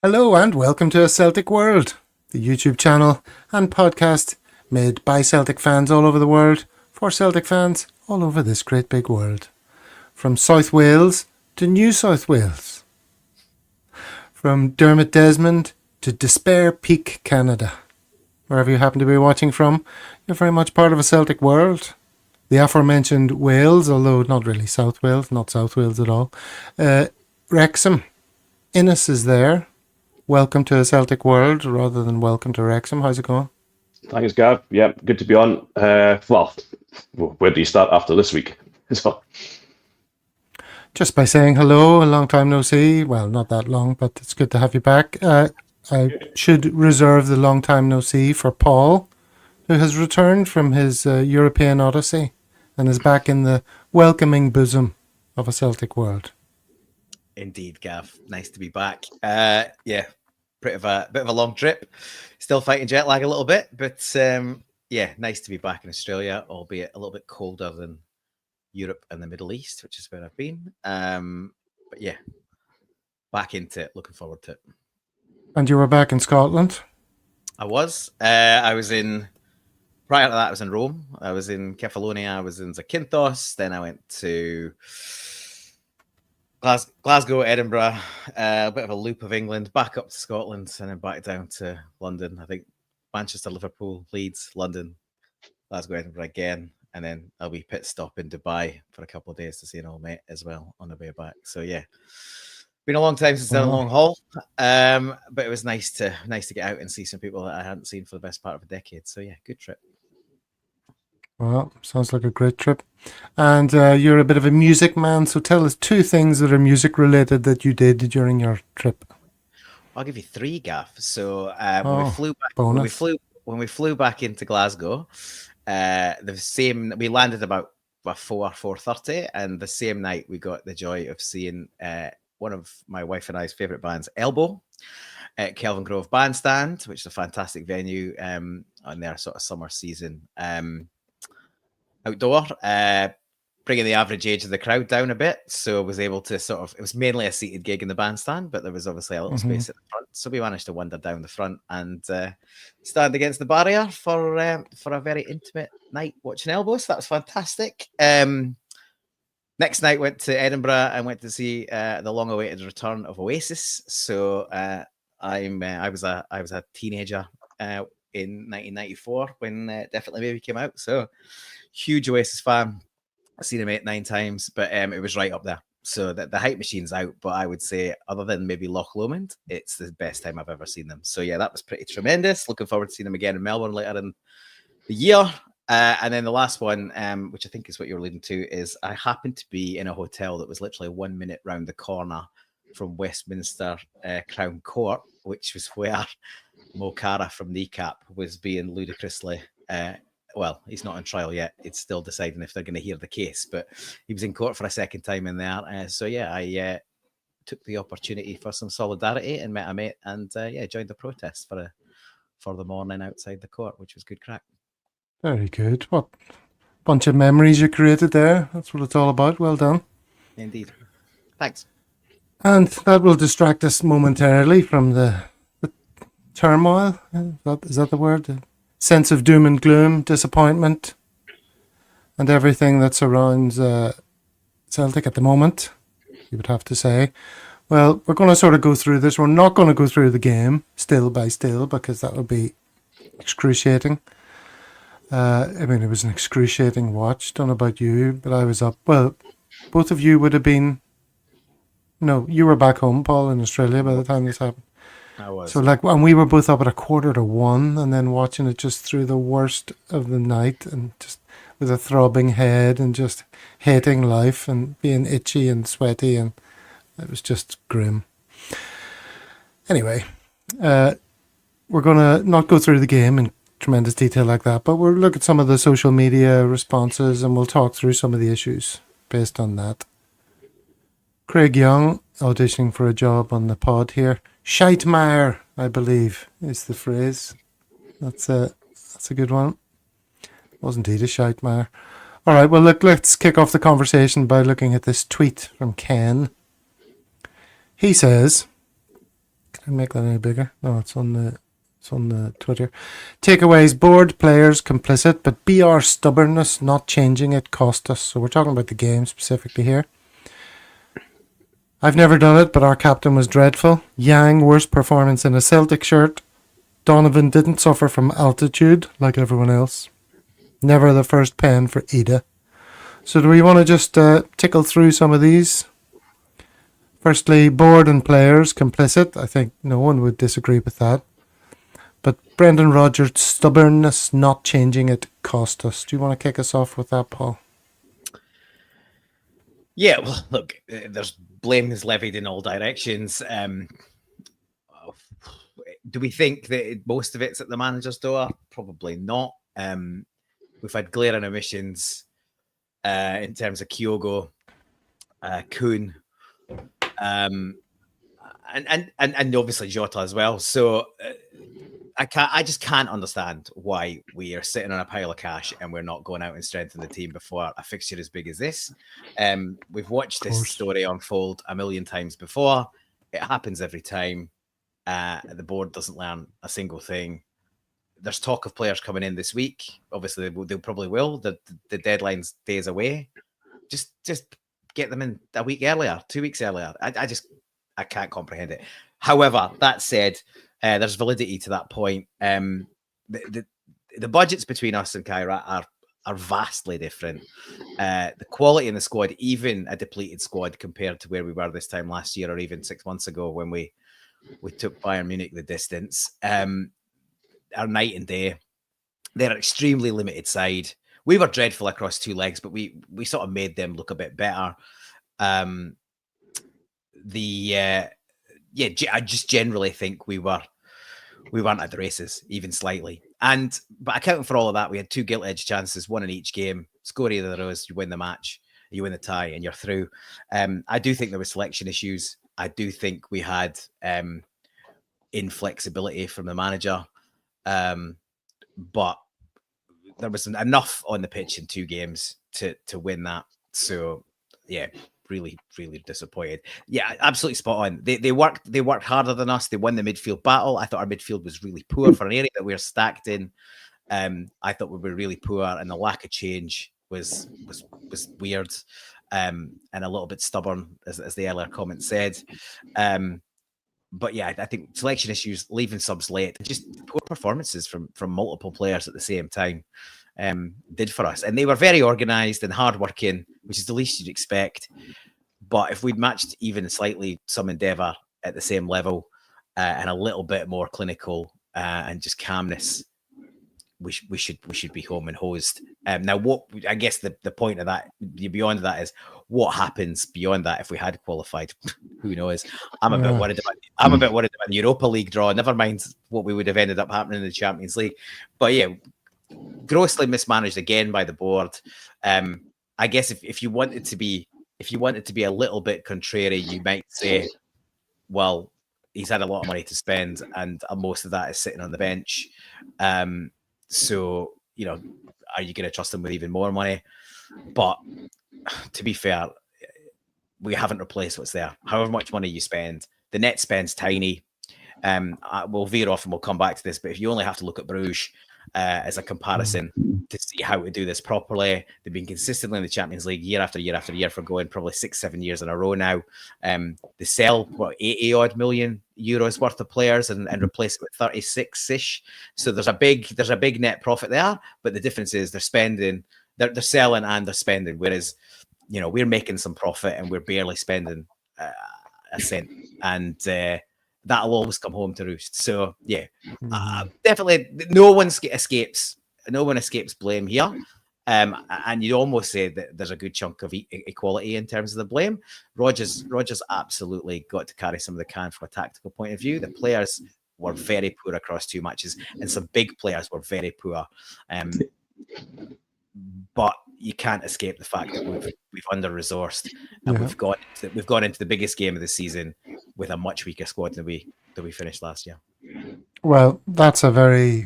Hello and welcome to A Celtic World, the YouTube channel and podcast made by Celtic fans all over the world for Celtic fans all over this great big world. From South Wales to New South Wales. From Dermot Desmond to Despair Peak, Canada. Wherever you happen to be watching from, you're very much part of A Celtic World. The aforementioned Wales, although not really South Wales, not South Wales at all. Wrexham. Innes is there. Welcome to a Celtic World rather than welcome to Wrexham. How's it going? Thanks, Gav. Yeah, good to be on. Well, where do you start after this week? So, Just by saying hello, a long time no see. Well, not that long, but it's good to have you back. I should reserve the long time no see for Paul, who has returned from his European odyssey and is back in the welcoming bosom of a Celtic World. Indeed, Gav. Nice to be back. Yeah, bit of a long trip. Still fighting jet lag a little bit, but yeah, nice to be back in Australia, albeit a little bit colder than Europe and the Middle East, which is where I've been. But yeah, back into it. Looking forward to it. And you were back in Scotland? I was. I was in. Prior to that, I was in Rome. I was in Kefalonia. I was in Zakynthos. Then I went to Glasgow, Edinburgh, a bit of a loop of England, back up to Scotland, and then back down to London. I think Manchester, Liverpool, Leeds, London, Glasgow, Edinburgh again, and then I'll be pit stop in Dubai for a couple of days to see an old mate as well on the way back. So yeah, been a long time since done a long haul, but it was nice to get out and see some people that I hadn't seen for the best part of a decade. So yeah, good trip. Well, sounds like a great trip. And you're a bit of a music man, so tell us two things that are music related that you did during your trip. I'll give you three, Gav. So when we flew back into Glasgow, we landed about 4:30, and the same night we got the joy of seeing one of my wife and I's favorite bands, Elbow, at Kelvin Grove Bandstand, which is a fantastic venue on their sort of summer season. Outdoor, bringing the average age of the crowd down a bit. So I was able to it was mainly a seated gig in the bandstand, but there was obviously a little space at the front. So we managed to wander down the front and stand against the barrier for a very intimate night watching Elbows. That was fantastic. Next night went to Edinburgh and went to see the long-awaited return of Oasis. So I was a teenager in 1994 when Definitely Maybe came out. So huge Oasis fan. I've seen him 8-9 times, but it was right up there. So the hype machine's out, but I would say other than maybe Loch Lomond, it's the best time I've ever seen them. So yeah, that was pretty tremendous. Looking forward to seeing them again in Melbourne later in the year. And then the last one, which I think is what you're alluding to, is I happened to be in a hotel that was literally 1 minute round the corner from Westminster Crown Court, which was where Mo Cara from Kneecap was being ludicrously well, he's not on trial yet. It's still deciding if they're going to hear the case, but he was in court for a second time in there. So yeah, I took the opportunity for some solidarity and met a mate, and yeah, joined the protest for the morning outside the court, which was good crack. Very good. What bunch of memories you created there. That's what it's all about. Well done. Indeed. Thanks. And that will distract us momentarily from the turmoil. Is that the word? Sense of doom and gloom, disappointment, and everything that surrounds Celtic at the moment, you would have to say. Well, we're going to sort of go through this. We're not going to go through the game still by still because that would be excruciating. I mean, it was an excruciating watch. Don't know about you, but I was up. Well, both of you would have been. No, you were back home, Paul, in Australia by the time this happened. I was. So and we were both up at 1:45, and then watching it just through the worst of the night, and just with a throbbing head, and just hating life, and being itchy and sweaty, and it was just grim. Anyway, we're gonna not go through the game in tremendous detail like that, but we'll look at some of the social media responses, and we'll talk through some of the issues based on that. Craig Young auditioning for a job on the pod here. Scheitmeier, I believe, is the phrase. That's a good one. Wasn't he a Scheitmeier? All right, well, look, let's kick off the conversation by looking at this tweet from Ken. He says, Didn't make that any bigger. No, it's on the Twitter. Takeaways: bored players complicit, but BR stubbornness not changing it cost us. So we're talking about the game specifically here. I've never done it, but our captain was dreadful. Yang, worst performance in a Celtic shirt. Donovan didn't suffer from altitude like everyone else. Never the first pen for Ida. So do we want to just tickle through some of these? Firstly, board and players complicit. I think no one would disagree with that. But Brendanrodgers' stubbornness not changing it cost us. Do you want to kick us off with that, Paul? Yeah, well, look, there's blame is levied in all directions. Do we think that most of it's at the manager's door? Probably not. We've had glaring omissions in terms of Kyogo, Kuhn, and obviously Jota as well. So I just can't understand why we are sitting on a pile of cash and we're not going out and strengthening the team before a fixture as big as this. We've watched this story unfold a million times before. It happens every time. The board doesn't learn a single thing. There's talk of players coming in this week. Obviously, they probably will. The deadline's days away. Just get them in a week earlier, 2 weeks earlier. I can't comprehend it. However, that said, there's validity to that point. The budgets between us and Kyra are vastly different. The quality in the squad, even a depleted squad compared to where we were this time last year or even 6 months ago when we took Bayern Munich the distance, are night and day. They're an extremely limited side. We were dreadful across two legs, but we sort of made them look a bit better. I just generally think we weren't at the races, even slightly. But accounting for all of that, we had two gilt-edged chances, one in each game. Score either of those, you win the match, you win the tie, and you're through. I do think there were selection issues. I do think we had inflexibility from the manager. But there was enough on the pitch in two games to win that. So yeah, really, really disappointed. Yeah, absolutely spot on. They worked harder than us. They won the midfield battle. I thought our midfield was really poor for an area that we were stacked in. I thought we were really poor, and the lack of change was weird, and a little bit stubborn, as the earlier comment said. But yeah, I think selection issues, leaving subs late, just poor performances from multiple players at the same time did for us. And they were very organised and hardworking, which is the least you'd expect. But if we'd matched even slightly some endeavour at the same level and a little bit more clinical and just calmness, we should be home and hosed. Now, what I guess the point of that, beyond that, is what happens beyond that if we had qualified. Who knows? I'm a bit worried about the Europa League draw. Never mind what we would have ended up happening in the Champions League. But yeah, grossly mismanaged again by the board. I guess if you wanted to be a little bit contrary, you might say, well, he's had a lot of money to spend, and most of that is sitting on the bench. So, are you going to trust him with even more money? But to be fair, we haven't replaced what's there. However much money you spend, the net spend's tiny. We'll veer off and we'll come back to this, but if you only have to look at Bruges as a comparison to see how to do this properly, they've been consistently in the Champions League year after year after year for going probably 6-7 years in a row now. They sell 80 odd million euros worth of players and replace it with 36-ish. So there's a big net profit there, but the difference is they're spending, they're selling and they're spending, whereas we're making some profit and we're barely spending a cent, and that'll always come home to roost. So yeah, definitely no one escapes blame here. And you'd almost say that there's a good chunk of equality in terms of the blame. Rodgers absolutely got to carry some of the can from a tactical point of view. The players were very poor across two matches, and some big players were very poor. But you can't escape the fact that we've under-resourced, and we've gone into the biggest game of the season with a much weaker squad than we finished last year. Well, that's a very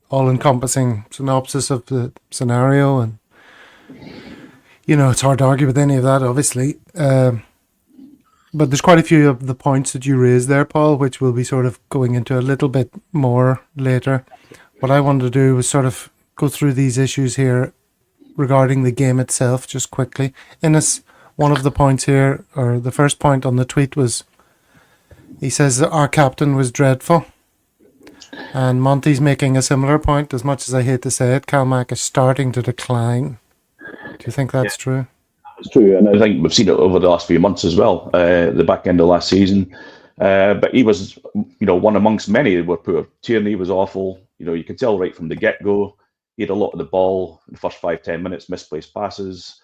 all-encompassing synopsis of the scenario, and it's hard to argue with any of that, obviously. But there's quite a few of the points that you raised there, Paul, which we'll be sort of going into a little bit more later. What I wanted to do was sort of go through these issues here regarding the game itself just quickly. Innes, one of the points here, or the first point on the tweet was, he says that our captain was dreadful. And Monty's making a similar point. As much as I hate to say it, Calmac is starting to decline. Do you think that's true? It's true, and I think we've seen it over the last few months as well, the back end of last season. But he was, one amongst many that were poor. Tierney was awful. You could tell right from the get-go. He had a lot of the ball in the first 5-10 minutes, misplaced passes,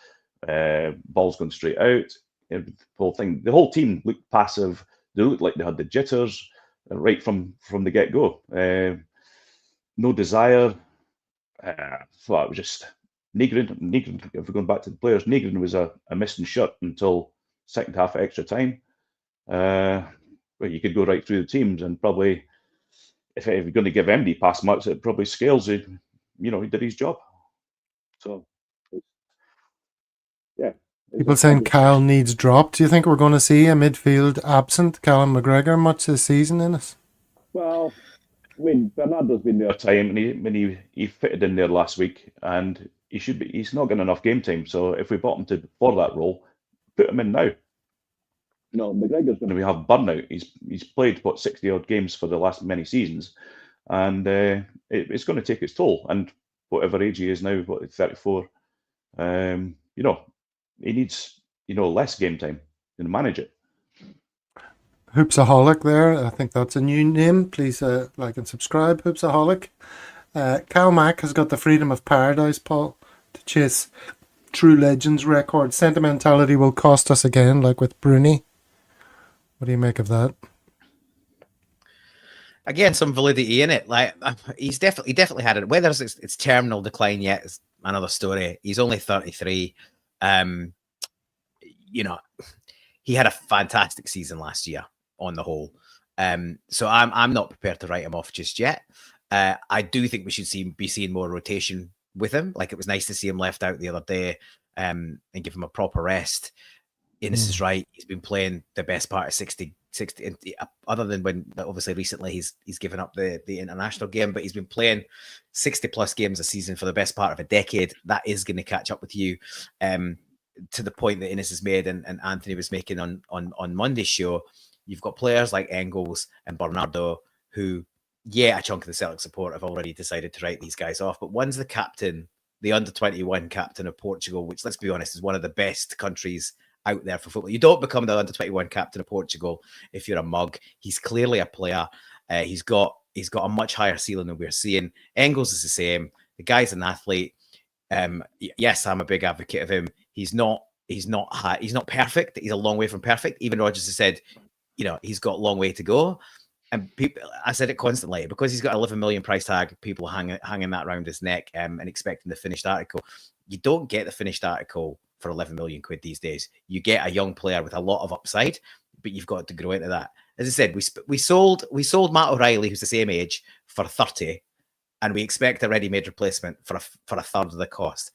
balls going straight out. The whole team looked passive. They looked like they had the jitters right from the get-go. No desire. So it was just Negrin, if we're going back to the players, Negrin was a missing shot until second half extra time. Where you could go right through the teams, and probably if you're going to give MD pass much, it probably scales. He did his job. So, yeah. People saying Cal needs dropped. Do you think we're going to see a midfield absent Callum McGregor much this season in us? Well, I mean, Bernardo's been there time, and he fitted in there last week, and he's not getting enough game time. So if we bought him for that role, put him in now. McGregor's going to have burnout. He's played 60 odd games for the last many seasons, and it's going to take its toll. And whatever age he is now, 34, he needs less game time to manage it. Hoopsaholic there. I think that's a new name. Please like and subscribe, Hoopsaholic. Cal Mack has got the freedom of paradise, Paul, to chase true legends record. Sentimentality will cost us again, like with Bruni. What do you make of that? Again, some validity in it. Like he definitely had it. Whether it's terminal decline yet is another story. He's only 33. He had a fantastic season last year on the whole. So I'm not prepared to write him off just yet. I do think we should be seeing more rotation with him. Like, it was nice to see him left out the other day and give him a proper rest. Innes is right. He's been playing the best part of 60 other than when obviously recently he's given up the international game, but he's been playing 60 plus games a season for the best part of a decade. That is going to catch up with you. To the point that Innes has made and Anthony was making on Monday's show, you've got players like Engels and Bernardo who, a chunk of the Celtic support have already decided to write these guys off. But one's the captain, the under-21 captain of Portugal, which, let's be honest, is one of the best countries out there for football. You don't become the under-21 captain of Portugal if you're a mug. He's clearly a player. He's got a much higher ceiling than we're seeing. Engels is the same. The guy's an athlete. Yes, I'm a big advocate of him. He's not perfect. He's a long way from perfect. Even Rodgers has said, he's got a long way to go. And I said it constantly, because he's got 11 million price tag, people hanging that around his neck and expecting the finished article. You don't get the finished article for 11 million quid these days. You get a young player with a lot of upside, but you've got to grow into that. As I said, we sold Matt O'Reilly, who's the same age, for 30, and we expect a ready-made replacement for a third of the cost.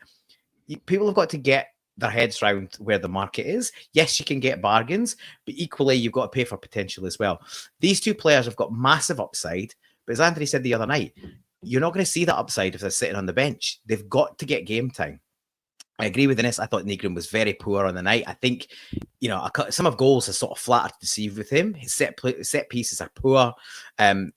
People have got to get their heads round where the market is. Yes, you can get bargains, but equally you've got to pay for potential as well. These two players have got massive upside, but as Anthony said the other night, you're not going to see that upside if they're sitting on the bench. They've got to get game time. I agree with Innes. I thought Negrin was very poor on the night. I think, some of goals are sort of flattered to deceive with him. His set pieces are poor.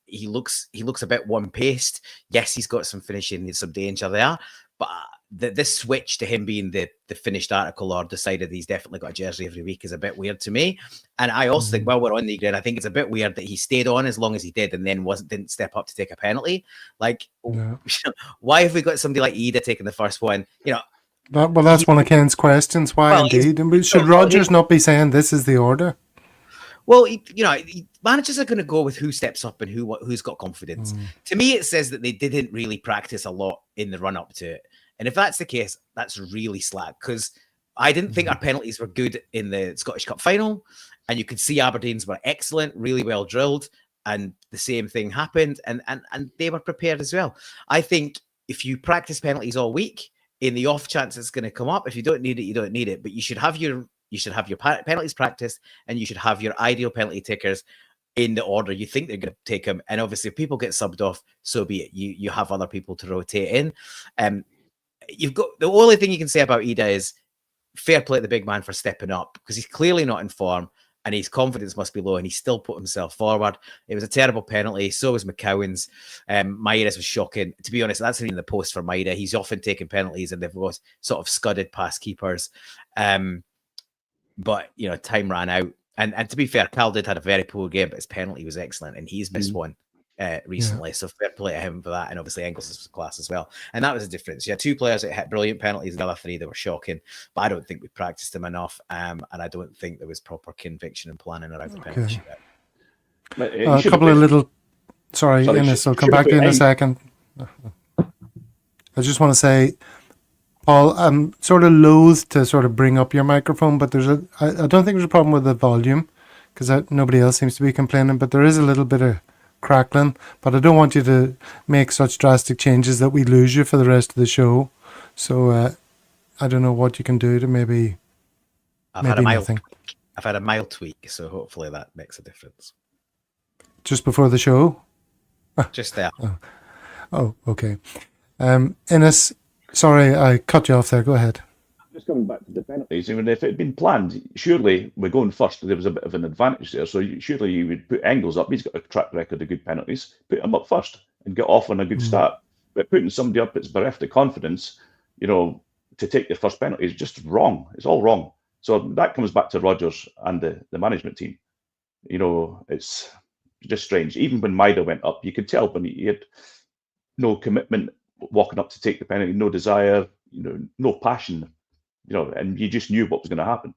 He looks a bit one-paced. Yes, he's got some finishing, some danger there, but this switch to him being the finished article or decided he's definitely got a jersey every week is a bit weird to me. And I also think, while we're on Negrin, I think it's a bit weird that he stayed on as long as he did and then didn't step up to take a penalty. Like, why have we got somebody like Ida taking the first one? That's one of Ken's questions. Why indeed? And should Rodgers not be saying this is the order? Well, managers are going to go with who steps up and who's got confidence. To me, it says that they didn't really practice a lot in the run-up to it. And if that's the case, that's really slack, because I didn't think our penalties were good in the Scottish Cup final. And you could see Aberdeen's were excellent, really well drilled. And the same thing happened. And they were prepared as well. I think if you practice penalties all week, in the off chance it's going to come up, if you don't need it, you don't need it. But you should have your You should have your penalties practiced, and you should have your ideal penalty takers in the order you think they're going to take them. And obviously, if people get subbed off, so be it. You have other people to rotate in. You've got the only thing you can say about Ida is fair play to the big man for stepping up, because he's clearly not in form and his confidence must be low, and he still put himself forward. It was a terrible penalty. So was McCowan's. Maida's was shocking. To be honest, that's in the post for Maida. He's often taken penalties and they've got sort of scudded past keepers. But, time ran out. And to be fair, Cal did had a very poor game, but his penalty was excellent, and he's missed one recently. So fair play to him for that. And obviously Engels was class as well. And that was the difference. You had 2 players that hit brilliant penalties, and the other 3 that were shocking. But I don't think we practiced them enough. And I don't think there was proper conviction and planning around the penalty shootout. A couple of little... Sorry, Innes, I'll come back to you in a second. I just want to say, Paul, I'm sort of loath to sort of bring up your microphone, but I don't think there's a problem with the volume, because nobody else seems to be complaining, but there is a little bit of crackling. But I don't want you to make such drastic changes that we lose you for the rest of the show. So I don't know what you can do to maybe nothing. I've had a mild tweak, so hopefully that makes a difference. Just before the show? Just there. Oh, okay. Innes, sorry, I cut you off there. Go ahead. Just coming back to the penalties, if it had been planned, surely we're going first. There was a bit of an advantage there. So surely you would put Engels up. He's got a track record of good penalties. Put him up first and get off on a good start. But putting somebody up that's bereft of confidence, to take the first penalty is just wrong. It's all wrong. So that comes back to Rodgers and the management team. It's just strange. Even when Maida went up, you could tell when he had no commitment walking up to take the penalty, no desire, no passion, and you just knew what was going to happen.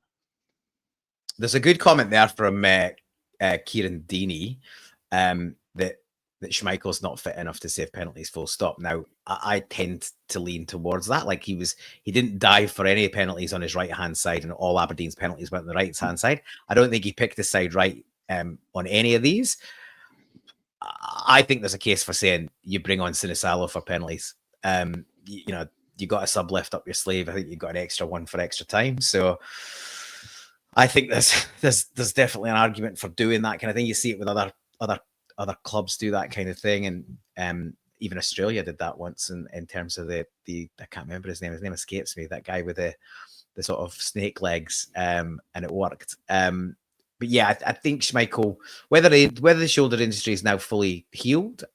There's a good comment there from Kieran Deeney that Schmeichel's not fit enough to save penalties, full stop. Now, I tend to lean towards that. Like he didn't dive for any penalties on his right-hand side, and all Aberdeen's penalties went on the right-hand side. I don't think he picked his side right on any of these. I think there's a case for saying you bring on Sinisalo for penalties. You got a sub left up your sleeve. I think you got an extra one for extra time. So I think there's definitely an argument for doing that kind of thing. You see it with other clubs do that kind of thing, and even Australia did that once in terms of the I can't remember his name. His name escapes me. That guy with the sort of snake legs, and it worked. But yeah, I think Schmeichel, whether the shoulder injury is now fully healed,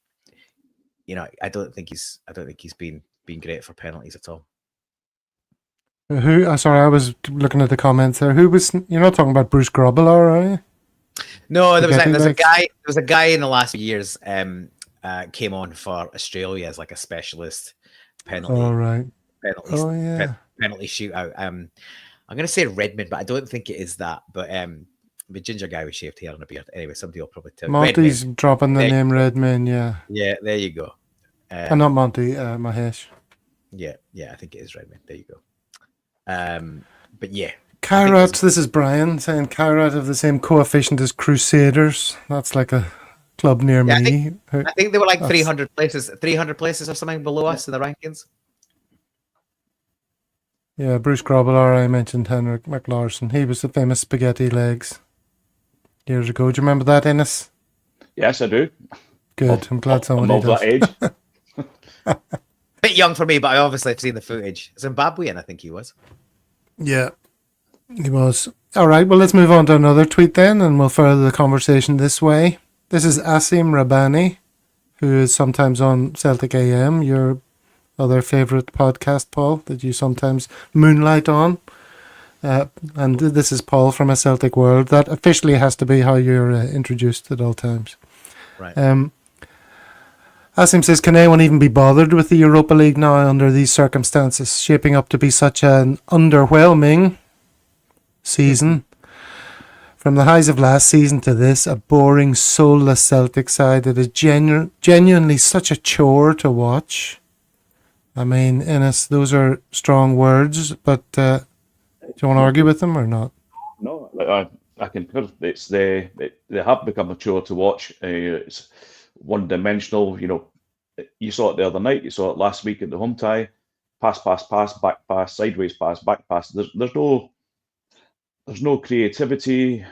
I don't think he's been great for penalties at all. Sorry, I was looking at the comments there. Who was? You're not talking about Bruce Grobbelaar, are you? No, there's a guy in the last few years came on for Australia as like a specialist penalty. Oh, right. Penalty shootout. I'm going to say Redmond, but I don't think it is that. But the ginger guy with shaved hair and a beard. Anyway, somebody will probably tell you. Monty's dropping the name Redmond, yeah. Yeah, there you go. Not Monty, Mahesh. Yeah, I think it is Redmond. There you go. But yeah. Kairat, this is Brian saying Kairat have the same coefficient as Crusaders. That's like a club near me. I think they were like 300 places or something below us in the rankings. Yeah, Bruce Grobbelaar, I mentioned Henrik McLaurson. He was the famous spaghetti legs years ago. Do you remember that, Innes? Yes, I do. Good. I'm glad somebody does. That age. Bit young for me, but I obviously have seen the footage. Zimbabwean, I think he was. Yeah, he was. All right, well, let's move on to another tweet then, and we'll further the conversation this way. This is Asim Rabani, who is sometimes on Celtic AM, your other favourite podcast, Paul, that you sometimes moonlight on. And this is Paul from A Celtic World. That officially has to be how you're introduced at all times. Right. Asim says, can anyone even be bothered with the Europa League now under these circumstances, shaping up to be such an underwhelming season? From the highs of last season to this, a boring, soulless Celtic side that is genuinely such a chore to watch. I mean, Innes, those are strong words, but do you want to argue with them or not? No, I can. They have become a chore to watch. It's one-dimensional. You saw it the other night. You saw it last week at the home tie. Pass, back pass, sideways pass, back pass. There's no there's no creativity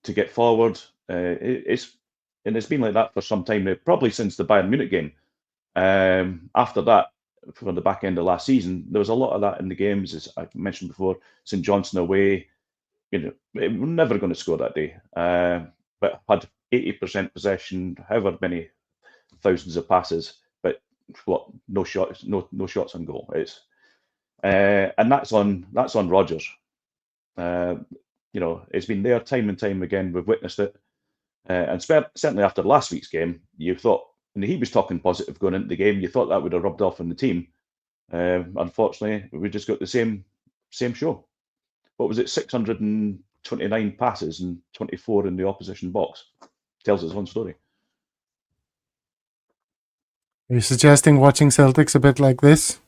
to get forward. It's been like that for some time now, probably since the Bayern Munich game. After that, from the back end of last season, there was a lot of that in the games, as I mentioned before. St Johnstone away, we're never going to score that day, but had 80% possession, however many thousands of passes, but no shots on goal. It's and that's on Rodgers. It's been there time and time again. We've witnessed it, and certainly after last week's game, you thought, and he was talking positive going into the game, you thought that would have rubbed off on the team. Unfortunately, we just got the same show. What was it? 629 passes and 24 in the opposition box. Tells its own story. Are you suggesting watching Celtic's a bit like this?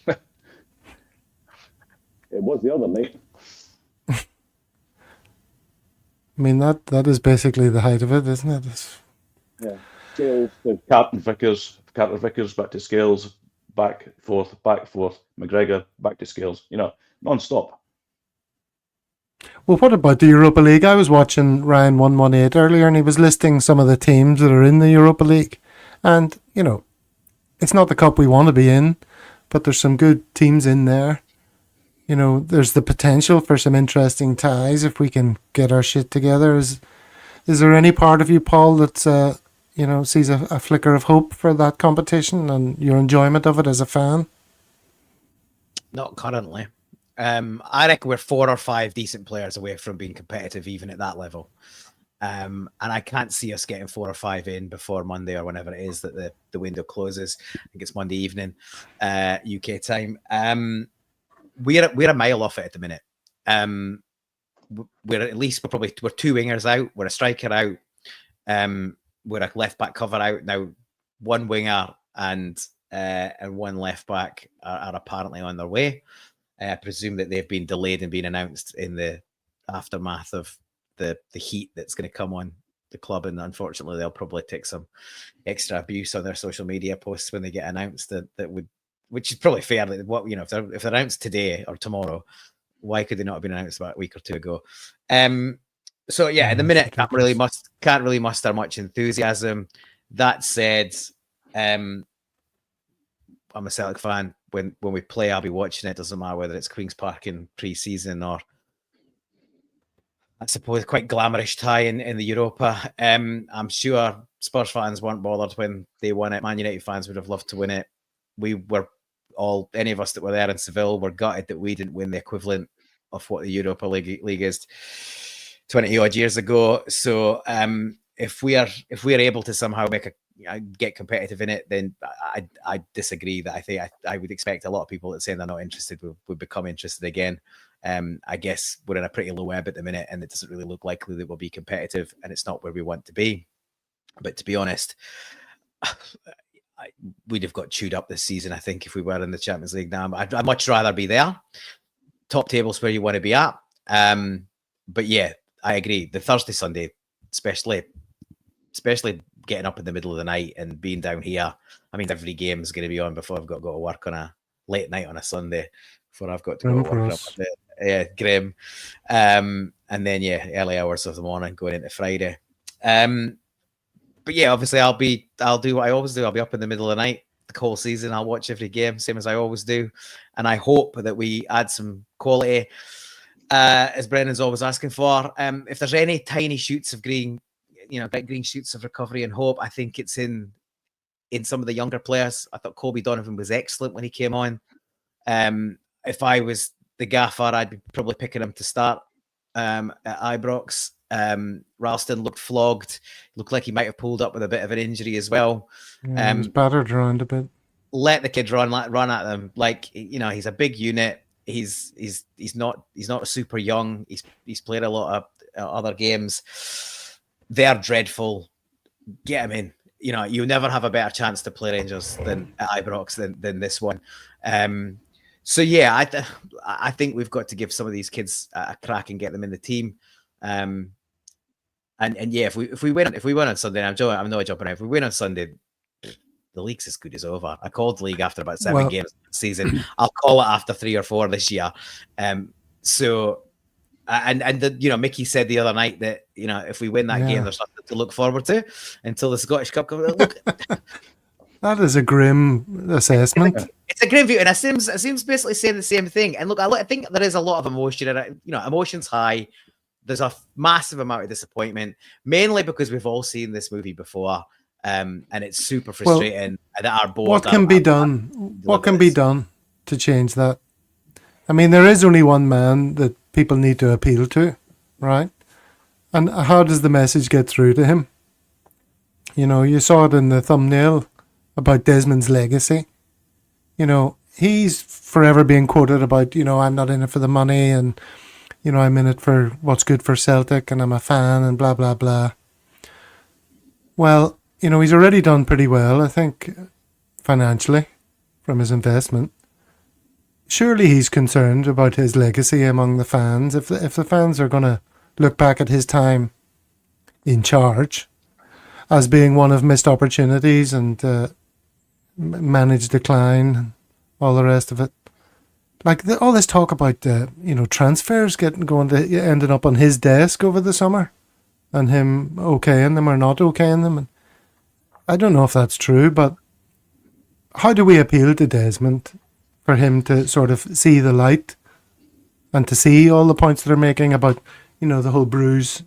It was the other night. I mean, that is basically the height of it, isn't it? Yeah. Scales, Carter Vickers, back to Scales, back forth, McGregor, back to Scales, non-stop. Well, what about the Europa League? I was watching Ryan 118 earlier, and he was listing some of the teams that are in the Europa League. And, it's not the cup we want to be in, but there's some good teams in there. There's the potential for some interesting ties if we can get our shit together. Is there any part of you, Paul, that sees a flicker of hope for that competition and your enjoyment of it as a fan? Not currently. I reckon we're 4 or 5 decent players away from being competitive, even at that level. And I can't see us getting 4 or 5 in before Monday or whenever it is that the window closes. I think it's Monday evening, UK time. We're a mile off it at the minute. We're 2 wingers out. We're a striker out. We're a left back cover out now. 1 winger and 1 left back are apparently on their way. I presume that they've been delayed and been announced in the aftermath of the heat that's going to come on the club, and unfortunately they'll probably take some extra abuse on their social media posts when they get announced which is probably fair. If they're announced today or tomorrow, why could they not have been announced about a week or 2 ago? So yeah, at the minute, can't really muster much enthusiasm. That said, I'm a Celtic fan. When we play, I'll be watching it. Doesn't matter whether it's Queen's Park in pre-season or, I suppose, quite glamorous tie in the Europa. I'm sure Spurs fans weren't bothered when they won it. Man United fans would have loved to win it. Any of us that were there in Seville were gutted that we didn't win the equivalent of what the Europa League is 20 odd years ago. So if we are able to somehow get competitive in it, then I disagree. That I would expect a lot of people that saying they're not interested would become interested again. I guess we're in a pretty low ebb at the minute, and it doesn't really look likely that we'll be competitive, and it's not where we want to be. But to be honest, we'd have got chewed up this season, I think, if we were in the Champions League now. I'd much rather be there. Top table's where you want to be at. But yeah, I agree. The Thursday, Sunday, especially getting up in the middle of the night and being down here. I mean, every game is going to be on before I've got to go to work on a late night on a Sunday, before I've got to go to work. Grim. And then, early hours of the morning going into Friday. But yeah, obviously I'll do what I always do. I'll be up in the middle of the night the whole season. I'll watch every game, same as I always do. And I hope that we add some quality, as Brendan's always asking for. If there's any tiny shoots of green shoots of recovery and hope, I think it's in some of the younger players. I thought Kobe Donovan was excellent when he came on. If I was the gaffer, I'd be probably picking him to start at Ibrox. Ralston looked flogged. Looked like he might have pulled up with a bit of an injury as well. Yeah, he was battered around a bit. Let the kid run at them. He's a big unit. He's not super young. He's played a lot of other games. They're dreadful. Get him in. You never have a better chance to play Rangers than at Ibrox than this one. So yeah, I think we've got to give some of these kids a crack and get them in the team. And yeah, if we win on Sunday, I'm not jumping out. If we win on Sunday, the league's as good as over. I called the league after about 7 games this season. I'll call it after 3 or 4 this year. So Mickey said the other night that if we win that game, there's something to look forward to until the Scottish Cup comes. Look, that is a grim assessment. It's a grim view, and it seems basically saying the same thing. And look, I think there is a lot of emotion in it. Emotion's high. There's a massive amount of disappointment, mainly because we've all seen this movie before, and it's super frustrating that our board. What can be done? What can be done to change that? I mean, there is only one man that people need to appeal to, right? And how does the message get through to him? You saw it in the thumbnail about Desmond's legacy. He's forever being quoted about, I'm not in it for the money, and, I'm in it for what's good for Celtic, and I'm a fan, and blah, blah, blah. Well, he's already done pretty well, I think, financially, from his investment. Surely he's concerned about his legacy among the fans. If the fans are going to look back at his time in charge as being one of missed opportunities and managed decline and all the rest of it, all this talk about transfers ending up on his desk over the summer, and him okaying them or not okaying them, and I don't know if that's true, but how do we appeal to Desmond for him to sort of see the light and to see all the points they're making about, the whole Bruges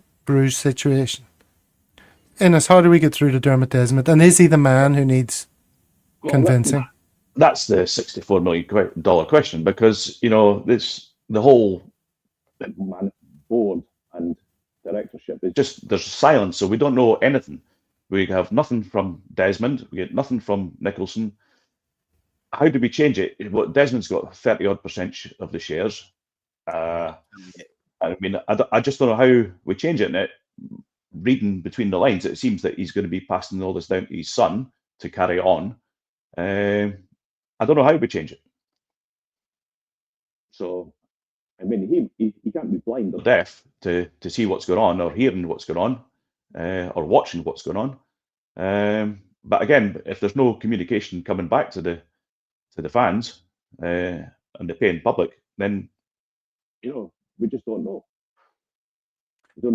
situation? Innes, how do we get through to Dermot Desmond? And is he the man who needs convincing? That's the $64 million question, because, the whole board and directorship, there's silence, so we don't know anything. We have nothing from Desmond, we get nothing from Nicholson. How do we change it? Well, Desmond's got 30% of the shares. I just don't know how we change it. And reading between the lines, it seems that he's going to be passing all this down to his son to carry on. I don't know how we change it. So, he can't be blind or deaf to see what's going on, or hearing what's going on, or watching what's going on. But again, if there's no communication coming back to the fans and the paying public, then we just don't know.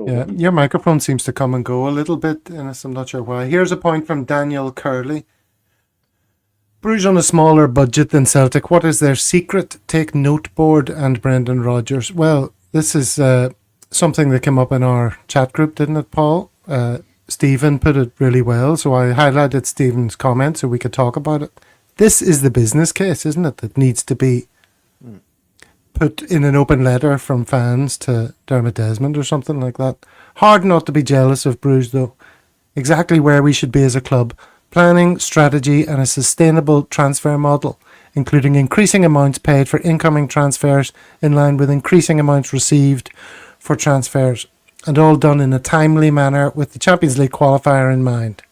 Yeah, your microphone seems to come and go a little bit, and I'm not sure why. Here's a point from Daniel Curley. Bruges on a smaller budget than Celtic. What is their secret? Take Noteboard and Brendan Rodgers. Well, this is something that came up in our chat group, didn't it, Paul? Stephen put it really well, so I highlighted Stephen's comment so we could talk about it. This is the business case, isn't it, that needs to be put in an open letter from fans to Dermot Desmond or something like that. Hard not to be jealous of Bruges, though. Exactly where we should be as a club. Planning, strategy and a sustainable transfer model, including increasing amounts paid for incoming transfers in line with increasing amounts received for transfers, and all done in a timely manner with the Champions League qualifier in mind,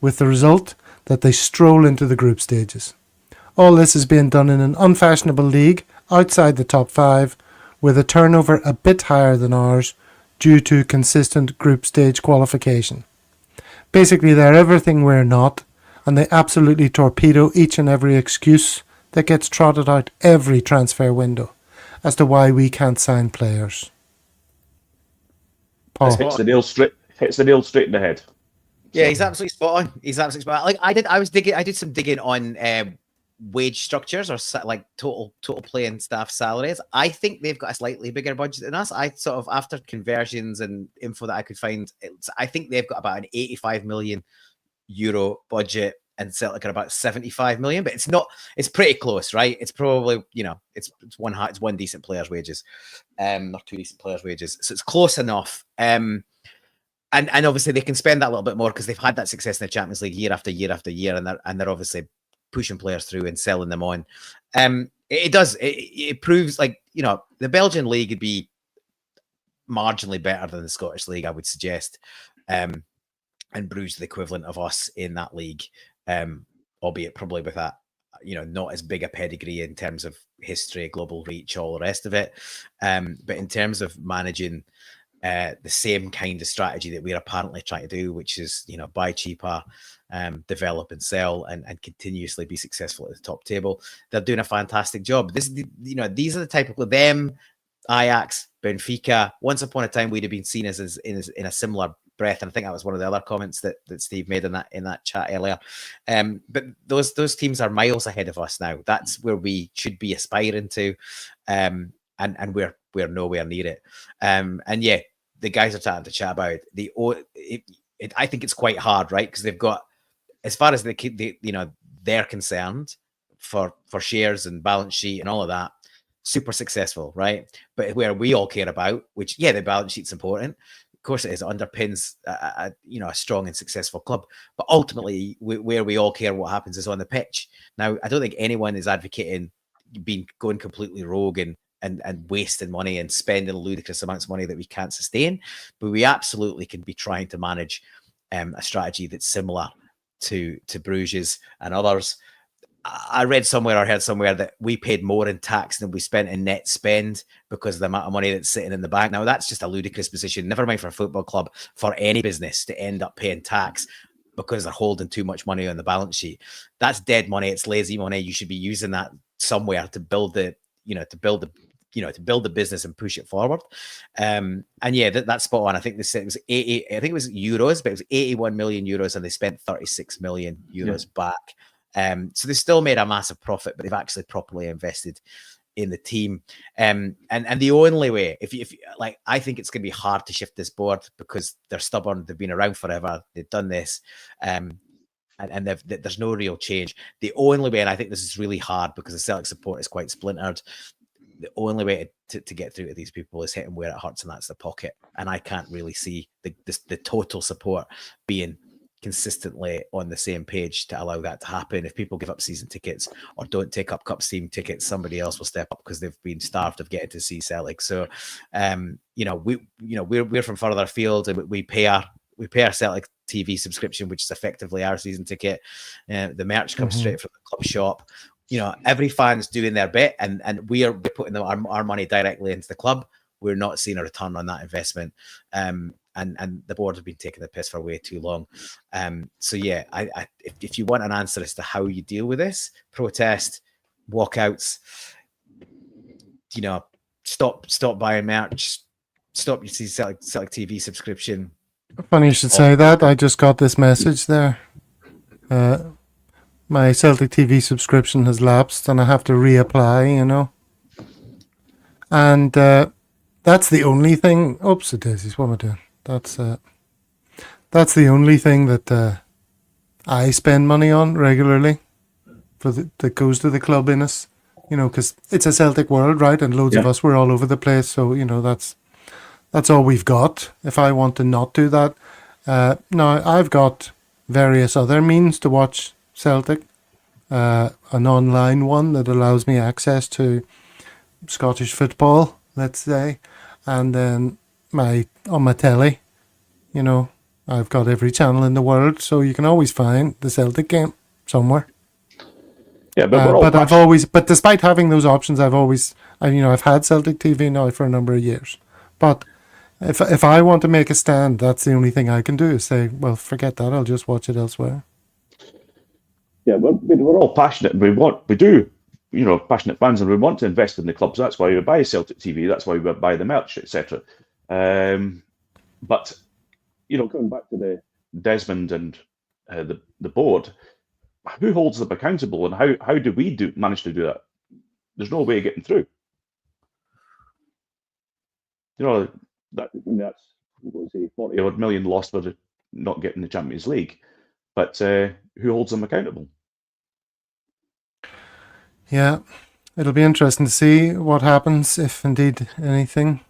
with the result that they stroll into the group stages. All this is being done in an unfashionable league outside the top 5, with a turnover a bit higher than ours due to consistent group stage qualification. Basically, they're everything we're not, and they absolutely torpedo each and every excuse that gets trotted out every transfer window as to why we can't sign players. Paul. Hits the nail straight in the head. Yeah, he's absolutely spot on. I did some digging on wage structures, or total play and staff salaries. I think they've got a slightly bigger budget than us. I sort of, after conversions and info that I could find, I think they've got about an €85 million budget, and Celtic are about 75 million. But it's pretty close, right? It's probably it's one decent player's wages, or 2 decent players' wages, so it's close enough. And obviously they can spend that a little bit more because they've had that success in the Champions League year after year after year, and they're obviously pushing players through and selling them on. It proves the Belgian league would be marginally better than the Scottish league, I would suggest. And Bruges the equivalent of us in that league, albeit probably with that, not as big a pedigree in terms of history, global reach, all the rest of it. But in terms of managing the same kind of strategy that we're apparently trying to do, which is, buy cheaper, develop and sell, and continuously be successful at the top table, they're doing a fantastic job. These are the type of them, Ajax, Benfica. Once upon a time, we'd have been seen as in a similar breath, and I think that was one of the other comments that Steve made in that chat earlier. But those teams are miles ahead of us now. That's where we should be aspiring to, and we're nowhere near it. And yeah, the guys are starting to chat about I think it's quite hard, right? Because they've got, as far as they're concerned, for shares and balance sheet and all of that, super successful, right? But where we all care about, which, yeah, the balance sheet's important. Of course it is. It underpins a strong and successful club. But ultimately, where we all care what happens is on the pitch. Now, I don't think anyone is advocating going completely rogue and wasting money and spending ludicrous amounts of money that we can't sustain. But we absolutely can be trying to manage a strategy that's similar to Bruges and others. I read somewhere or heard somewhere that we paid more in tax than we spent in net spend because of the amount of money that's sitting in the bank. Now, that's just a ludicrous position. Never mind for a football club, for any business to end up paying tax because they're holding too much money on the balance sheet. That's dead money. It's lazy money. You should be using that somewhere to build the business and push it forward. And yeah, that's spot on. I think they said it was 80. I think it was euros, but it was 81 million euros, and they spent 36 million euros back. So they still made a massive profit, but they've actually properly invested in the team. And the only way, if like, I think it's going to be hard to shift this board because they're stubborn. They've been around forever. They've done this. And there's no real change. The only way, and I think this is really hard because the Celtic support is quite splintered, the only way to get through to these people is hitting where it hurts, and that's the pocket. And I can't really see the total support being consistently on the same page to allow that to happen. If people give up season tickets or don't take up cup team tickets, somebody else will step up because they've been starved of getting to see Celtic. So, we're from further afield, and we pay our Celtic TV subscription, which is effectively our season ticket. The merch comes straight from the club shop. Every fan's doing their bit, and we're putting our money directly into the club. We're not seeing a return on that investment. And the board have been taking the piss for way too long. So yeah, if you want an answer as to how you deal with this, protest, walkouts, stop buying merch, stop your Celtic TV subscription. Funny you should say that. I just got this message there. My Celtic TV subscription has lapsed and I have to reapply, And that's the only thing. Oops, it is. What am I doing? That's the only thing that I spend money on regularly that goes to the club in us, because it's a Celtic world, right? And loads of us, we're all over the place. So, that's all we've got. If I want to not do that, now I've got various other means to watch Celtic, an online one that allows me access to Scottish football, let's say, and then on my telly, I've got every channel in the world, so you can always find the Celtic game somewhere. Yeah, but despite having those options, I've had Celtic TV now for a number of years. But if I want to make a stand, that's the only thing I can do is say, well, forget that. I'll just watch it elsewhere. Yeah, we're all passionate. Passionate fans, and we want to invest in the clubs. That's why we buy Celtic TV. That's why we buy the merch, etc. But going back to the Desmond and the board, who holds them accountable, and how do we manage to do that? There's no way of getting through. That's what say 40 odd million lost for not getting the Champions League, but who holds them accountable? Yeah, it'll be interesting to see what happens, if indeed anything.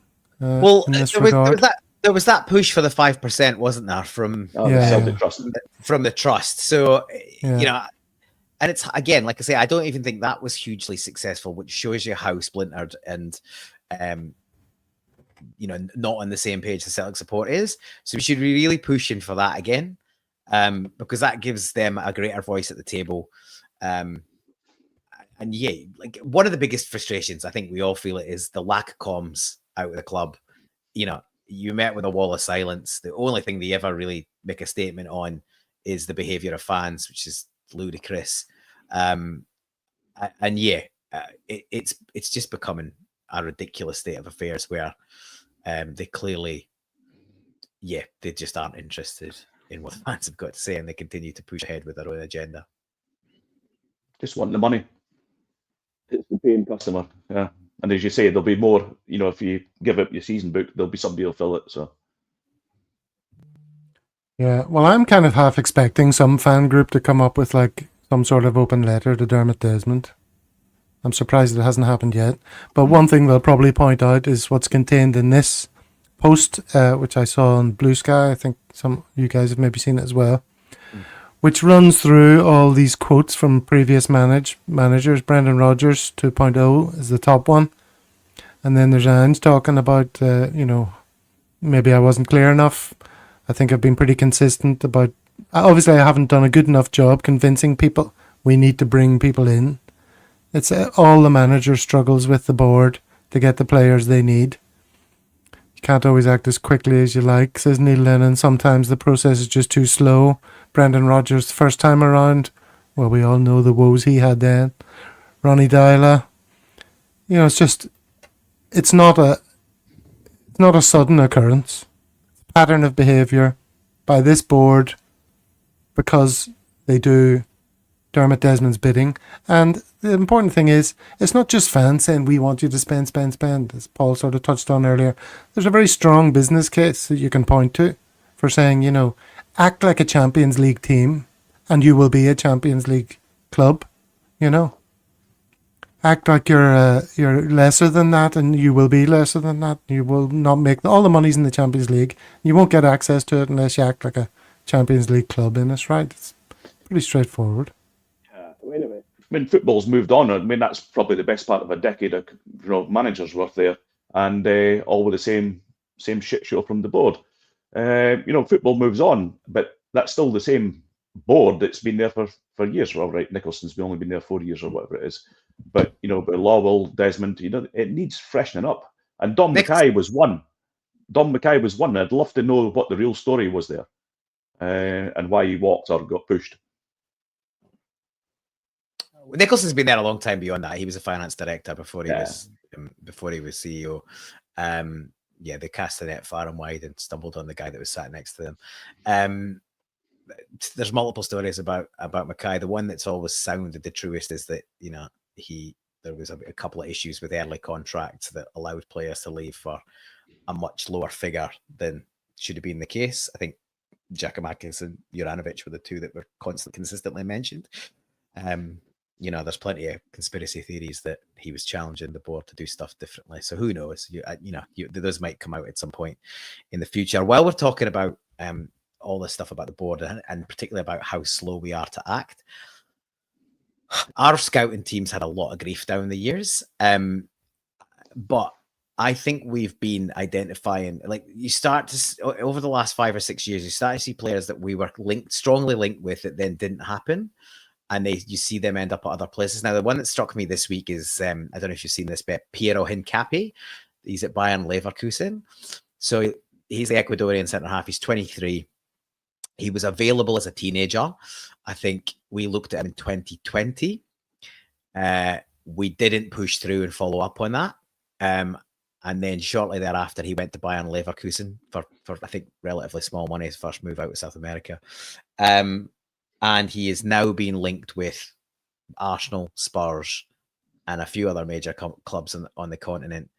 In this regard. There was that push for the 5%, wasn't there, from the Celtic Trust? From the trust. So and it's, again, like I say, I don't even think that was hugely successful, which shows you how splintered and not on the same page the Celtic support is. So we should be really pushing for that again, because that gives them a greater voice at the table. And yeah, like, one of the biggest frustrations, I think we all feel it, is the lack of comms out of the club. You met with a wall of silence. The only thing they ever really make a statement on is the behavior of fans, which is ludicrous. And yeah, it's just becoming a ridiculous state of affairs where they clearly, they just aren't interested in what the fans have got to say, and they continue to push ahead with their own agenda. Just want the money. It's the paying customer, yeah. And as you say, there'll be more. If you give up your season book, there'll be somebody who'll fill it. So. Yeah, well, I'm kind of half expecting some fan group to come up with like some sort of open letter to Dermot Desmond. I'm surprised it hasn't happened yet. But one thing they'll probably point out is what's contained in this post, which I saw on Blue Sky. I think some of you guys have maybe seen it as well, which runs through all these quotes from previous managers. Brendan Rodgers 2.0 is the top one. And then there's Ange talking about, maybe I wasn't clear enough. I think I've been pretty consistent about, obviously I haven't done a good enough job convincing people we need to bring people in. It's all the manager struggles with the board to get the players they need. You can't always act as quickly as you like, says Neil Lennon. Sometimes the process is just too slow. Brendan Rodgers, the first time around, well, we all know the woes he had then. Ronnie Dyla, it's not a sudden occurrence. Pattern of behaviour by this board because they do Dermot Desmond's bidding. And the important thing is, it's not just fans saying we want you to spend, as Paul sort of touched on earlier. There's a very strong business case that you can point to for saying, act like a Champions League team and you will be a Champions League club, Act like you're lesser than that and you will be lesser than that. You will not make all the money's in the Champions League. You won't get access to it unless you act like a Champions League club in it, right? It's pretty straightforward. Wait a minute. I mean, football's moved on. I mean, that's probably the best part of a decade of managers worth there, and all with the same shit show from the board. Football moves on, but that's still the same board that's been there for years. Well, right, Nicholson's only been there 4 years or whatever it is. But but Lawwell, Desmond, it needs freshening up. And Dom Mackay was one. I'd love to know what the real story was there, and why he walked or got pushed. Nicholson's been there a long time beyond that. He was a finance director before he was CEO. They cast the net far and wide and stumbled on the guy that was sat next to them. There's multiple stories about Mackay. The one that's always sounded the truest is that there was a couple of issues with early contracts that allowed players to leave for a much lower figure than should have been the case. I think Giakoumakis and Juranovic were the two that were consistently mentioned. There's plenty of conspiracy theories that he was challenging the board to do stuff differently. So who knows? Those might come out at some point in the future. While we're talking about all this stuff about the board and particularly about how slow we are to act, our scouting teams had a lot of grief down the years. But I think we've been identifying, like, you start to, over the last 5 or 6 years, you start to see players that we were strongly linked with that then didn't happen. And you see them end up at other places. Now, the one that struck me this week is, I don't know if you've seen this, but Piero Hincapié. He's at Bayern Leverkusen. So he's the Ecuadorian centre-half. He's 23. He was available as a teenager. I think we looked at him in 2020. We didn't push through and follow up on that. And then shortly thereafter, he went to Bayern Leverkusen for I think, relatively small money, his first move out of South America. And he is now being linked with Arsenal, Spurs, and a few other major clubs on the continent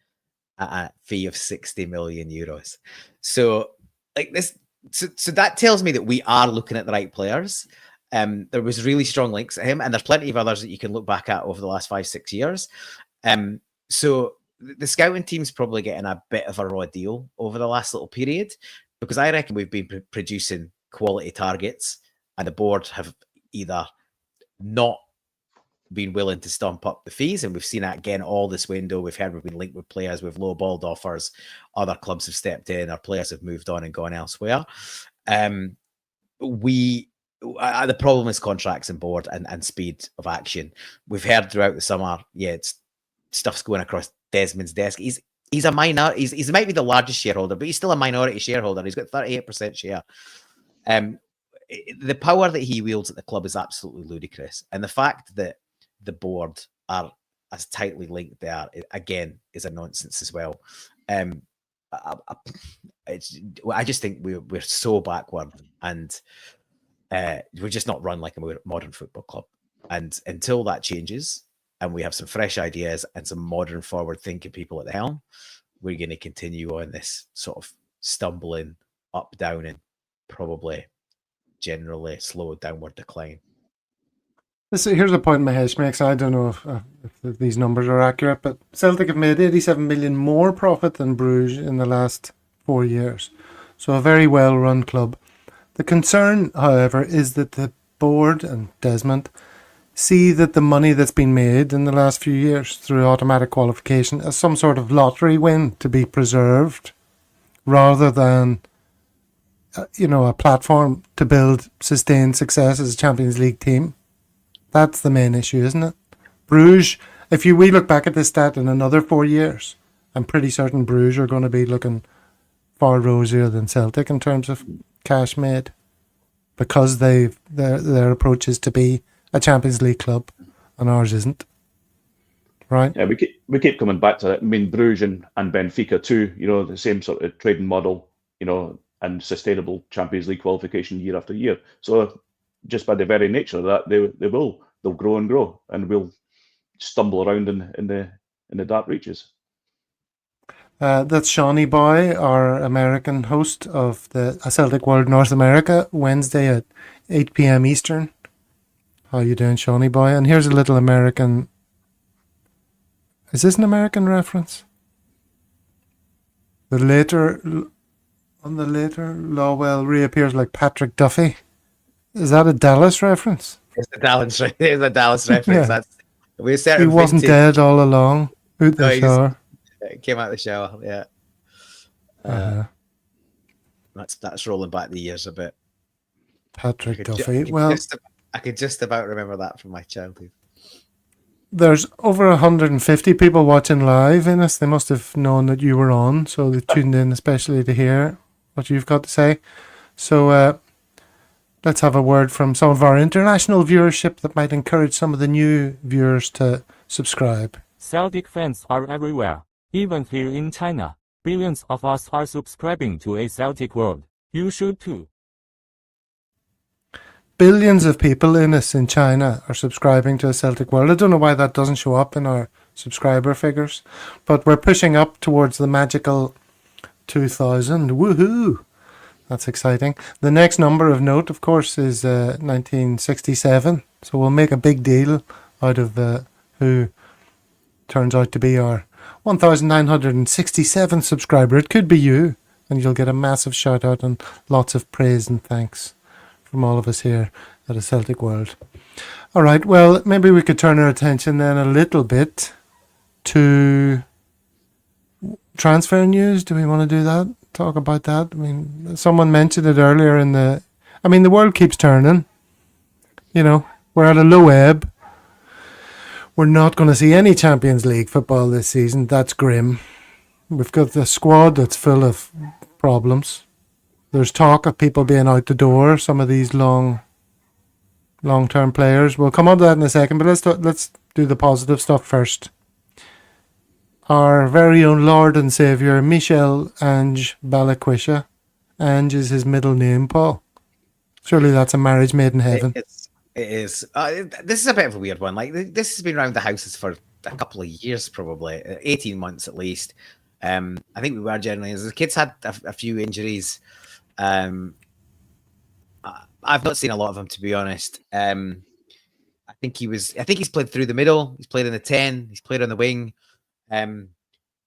at a fee of 60 million euros. So, like this, so that tells me that we are looking at the right players. There was really strong links to him, and there's plenty of others that you can look back at over the last 5-6 years. So the scouting team's probably getting a bit of a raw deal over the last little period, because I reckon we've been producing quality targets, and the board have either not been willing to stomp up the fees, and we've seen that again all this window. We've been linked with players with low-balled offers. Other clubs have stepped in, our players have moved on and gone elsewhere. The problem is contracts and board and speed of action. We've heard throughout the summer, stuff's going across Desmond's desk. He's a minor. He might be the largest shareholder, but he's still a minority shareholder. He's got 38% share. The power that he wields at the club is absolutely ludicrous, and the fact that the board are as tightly linked there, again, is a nonsense as well. I just think we're so backward, and we're just not run like a modern football club. And until that changes, and we have some fresh ideas and some modern forward-thinking people at the helm, we're going to continue on this sort of stumbling up, down, and probably generally slow downward decline. Here's a point Mahesh makes. I don't know if these numbers are accurate, but Celtic have made 87 million more profit than Bruges in the last 4 years. So a very well-run club. The concern, however, is that the board and Desmond see that the money that's been made in the last few years through automatic qualification as some sort of lottery win to be preserved, rather than a platform to build sustained success as a Champions League team. That's the main issue, isn't it? Bruges, we look back at this stat in another 4 years, I'm pretty certain Bruges are going to be looking far rosier than Celtic in terms of cash made, because their approach is to be a Champions League club, and ours isn't. Right? Yeah, we keep coming back to it. I mean, Bruges and Benfica too. The same sort of trading model. And sustainable Champions League qualification year after year. So just by the very nature of that, they'll grow and grow, and we'll stumble around in the dark reaches. That's Shawnee Boy, our American host of the Celtic World North America, Wednesday at 8 p.m. Eastern. How you doing, Shawnee Boy? And here's a little American. Is this an American reference? On the later, Lawwell reappears like Patrick Duffy. Is that a Dallas reference? It's a Dallas reference. Yeah. He wasn't dead all along. Out the shower. Came out of the shower, yeah. That's rolling back the years a bit. Patrick Duffy. I could just about remember that from my childhood. There's over 150 people watching live in us. They must have known that you were on, so they tuned in especially to hear what you've got to say. So let's have a word from some of our international viewership that might encourage some of the new viewers to subscribe. Celtic fans are everywhere, even here in China. Billions of us are subscribing to a Celtic World. You should too. Billions of people in China are subscribing to a Celtic World. I don't know why that doesn't show up in our subscriber figures, but we're pushing up towards the magical 2,000. Woohoo! That's exciting. The next number of note, of course, is 1967. So we'll make a big deal out of who turns out to be our 1,967th subscriber. It could be you, and you'll get a massive shout out and lots of praise and thanks from all of us here at a Celtic World. All right, well, maybe we could turn our attention then a little bit to transfer news. Do we want to do that? Talk about that? I mean, someone mentioned it earlier the world keeps turning. We're at a low ebb. We're not going to see any Champions League football this season. That's grim. We've got the squad that's full of problems. There's talk of people being out the door, some of these long-term players. We'll come on to that in a second, but let's do the positive stuff first. Our very own Lord and Saviour, Michel Ange Balikwisha. Ange is his middle name, Paul. Surely that's a marriage made in heaven. It is. This is a bit of a weird one. Like, this has been around the houses for a couple of years, probably 18 months at least. I think we were generally, as the kids had a few injuries. I've not seen a lot of him, to be honest. I think he's played through the middle. He's played in the 10. He's played on the wing.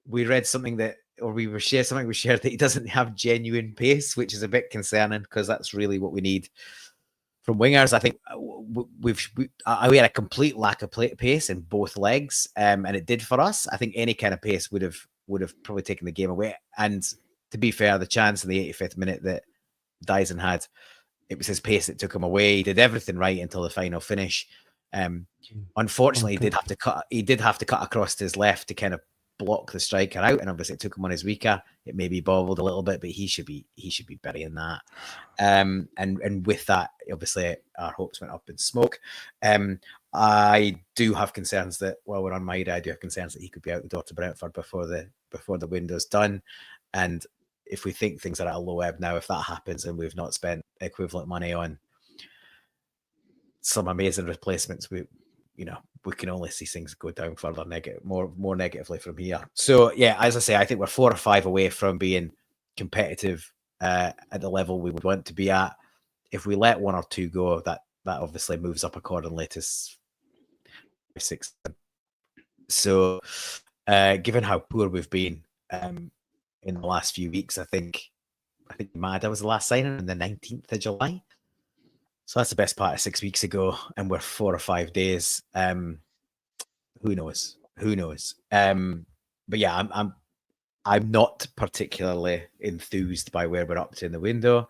We read something we shared that he doesn't have genuine pace, which is a bit concerning because that's really what we need from wingers. I think we had a complete lack of pace in both legs, and it did for us. I think any kind of pace would have probably taken the game away. And to be fair, the chance in the 85th minute that Dyson had, it was his pace that took him away. He did everything right until the final finish. Unfortunately, he did have to cut across to his left to kind of block the striker out, and obviously it took him on his weaker. It maybe bobbled a little bit, but he should be burying that. And with that, obviously our hopes went up in smoke. I do have concerns that while we're on Maeda, I do have concerns that he could be out the door to Brentford before the window's done. And if we think things are at a low ebb now, if that happens and we've not spent equivalent money on some amazing replacements, we can only see things go down further more negatively from here. So yeah, as I say, I think we're 4 or 5 away from being competitive at the level we would want to be at. If we let 1 or 2 go, that obviously moves up accordingly to 6. So given how poor we've been in the last few weeks, I think Maeda was the last signing on the 19th of July. So that's the best part of 6 weeks ago, and we're 4 or 5 days. Who knows? But yeah, I'm not particularly enthused by where we're up to in the window.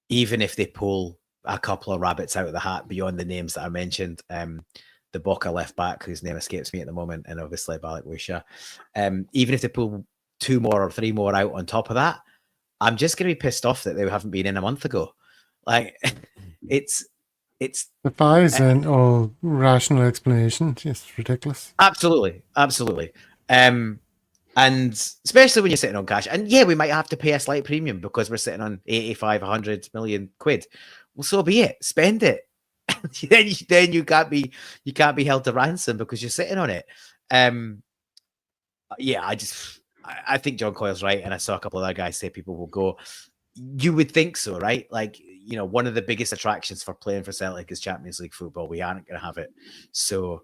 Even if they pull a couple of rabbits out of the hat beyond the names that I mentioned, the Boca left back, whose name escapes me at the moment, and obviously Balak Wisha. Even if they pull 2 more or 3 more out on top of that, I'm just going to be pissed off that they haven't been in a month ago. Like, it's defies all rational explanation. It's ridiculous. Absolutely. And especially when you're sitting on cash, and yeah, we might have to pay a slight premium because we're sitting on 85, 100 million quid. Well, so be it. Spend it. then you can't be held to ransom because you're sitting on it. Yeah, I think John Coyle's right, and I saw a couple of other guys say people will go. You would think so, right? Like, one of the biggest attractions for playing for Celtic is Champions League football. We aren't going to have it. So,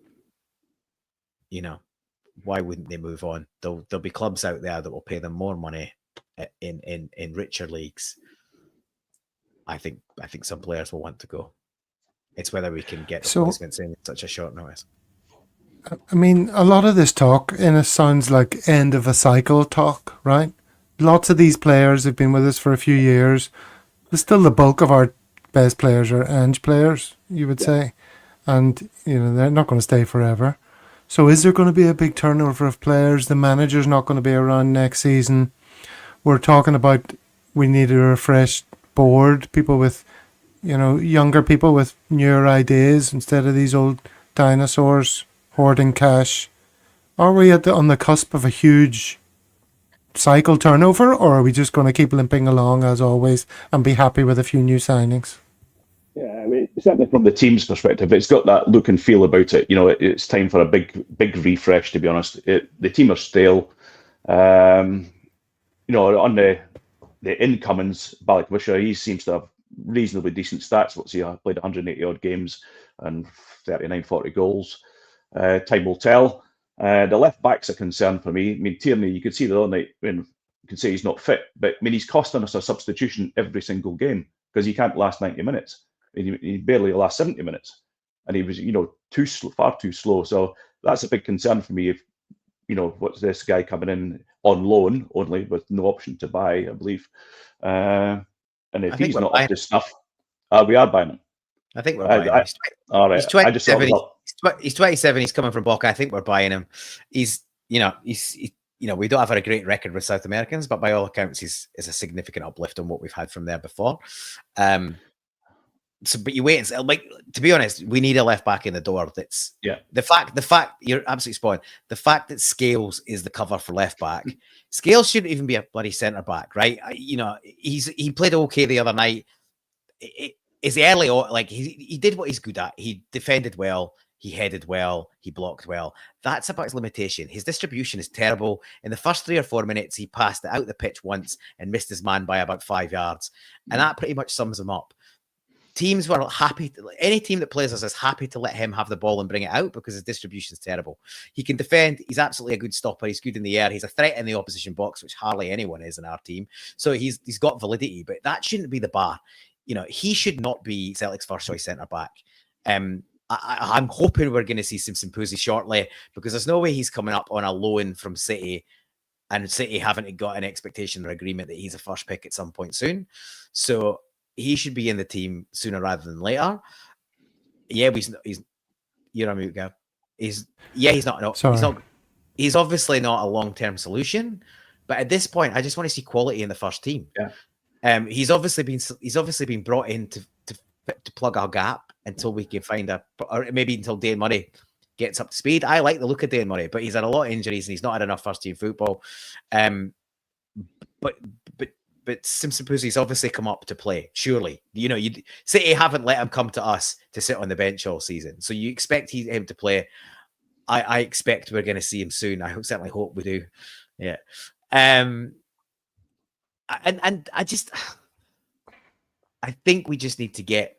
why wouldn't they move on? There'll be clubs out there that will pay them more money in richer leagues. I think some players will want to go. It's whether we can get replacements in such a short notice. I mean, a lot of this talk sounds like end of a cycle talk, right? Lots of these players have been with us for a few years. But still, the bulk of our best players are Ange players, you would say. And, they're not going to stay forever. So is there going to be a big turnover of players? The manager's not going to be around next season. We're talking about we need a refreshed board, people with, younger people with newer ideas instead of these old dinosaurs hoarding cash. Are we on the cusp of a huge cycle turnover, or are we just going to keep limping along as always and be happy with a few new signings? Yeah, I mean, certainly from the team's perspective, it's got that look and feel about it. It's time for a big refresh, to be honest. The team are stale. On the incomings, Balak Wisha, he seems to have reasonably decent stats. What's he played 180 odd games and 39, 40 goals. Time will tell. The left back's a concern for me. I mean, Tierney, you could see the other night when you can say he's not fit, but I mean, he's costing us a substitution every single game because he can't last 90 minutes. He barely lasts 70 minutes, and he was, far too slow. So that's a big concern for me. If what's this guy coming in on loan only with no option to buy, I believe, and if he's not up to snuff, we are buying him. I think we're buying him. All right, he's 27. He's 27. He's coming from Boca. I think we're buying him. He's we don't have a great record with South Americans, but by all accounts, he's a significant uplift on what we've had from there before. So, but you wait and see. Like, to be honest, we need a left back in the door. That's the fact. You're absolutely spot on. The fact that Scales is the cover for left back. Scales shouldn't even be a bloody centre back, right? He played okay the other night. It's early on. Like, he did what he's good at. He defended well. He headed well. He blocked well. That's about his limitation. His distribution is terrible. In the first 3 or 4 minutes, he passed it out the pitch once and missed his man by about 5 yards, and that pretty much sums him up. Teams were happy. Any team that plays us is happy to let him have the ball and bring it out because his distribution is terrible. He can defend. He's absolutely a good stopper. He's good in the air. He's a threat in the opposition box, which hardly anyone is in our team. So he's got validity, but that shouldn't be the bar. He should not be Celtic's first choice centre back. I'm hoping we're going to see some Simpuzi shortly because there's no way he's coming up on a loan from City and City haven't got an expectation or agreement that he's a first pick at some point soon. So he should be in the team sooner rather than later. Yeah, he's you're on mute, Gav. He's obviously not a long-term solution, but at this point, I just want to see quality in the first team. Yeah. He's obviously been brought in to plug our gap until we can find or maybe until Dane Murray gets up to speed. I like the look of Dane Murray, but he's had a lot of injuries and he's not had enough first team football. But Simpson Pusey's obviously come up to play. Surely, City haven't let him come to us to sit on the bench all season, so you expect him to play. I expect we're going to see him soon. I certainly hope we do. Yeah, and I think we just need to get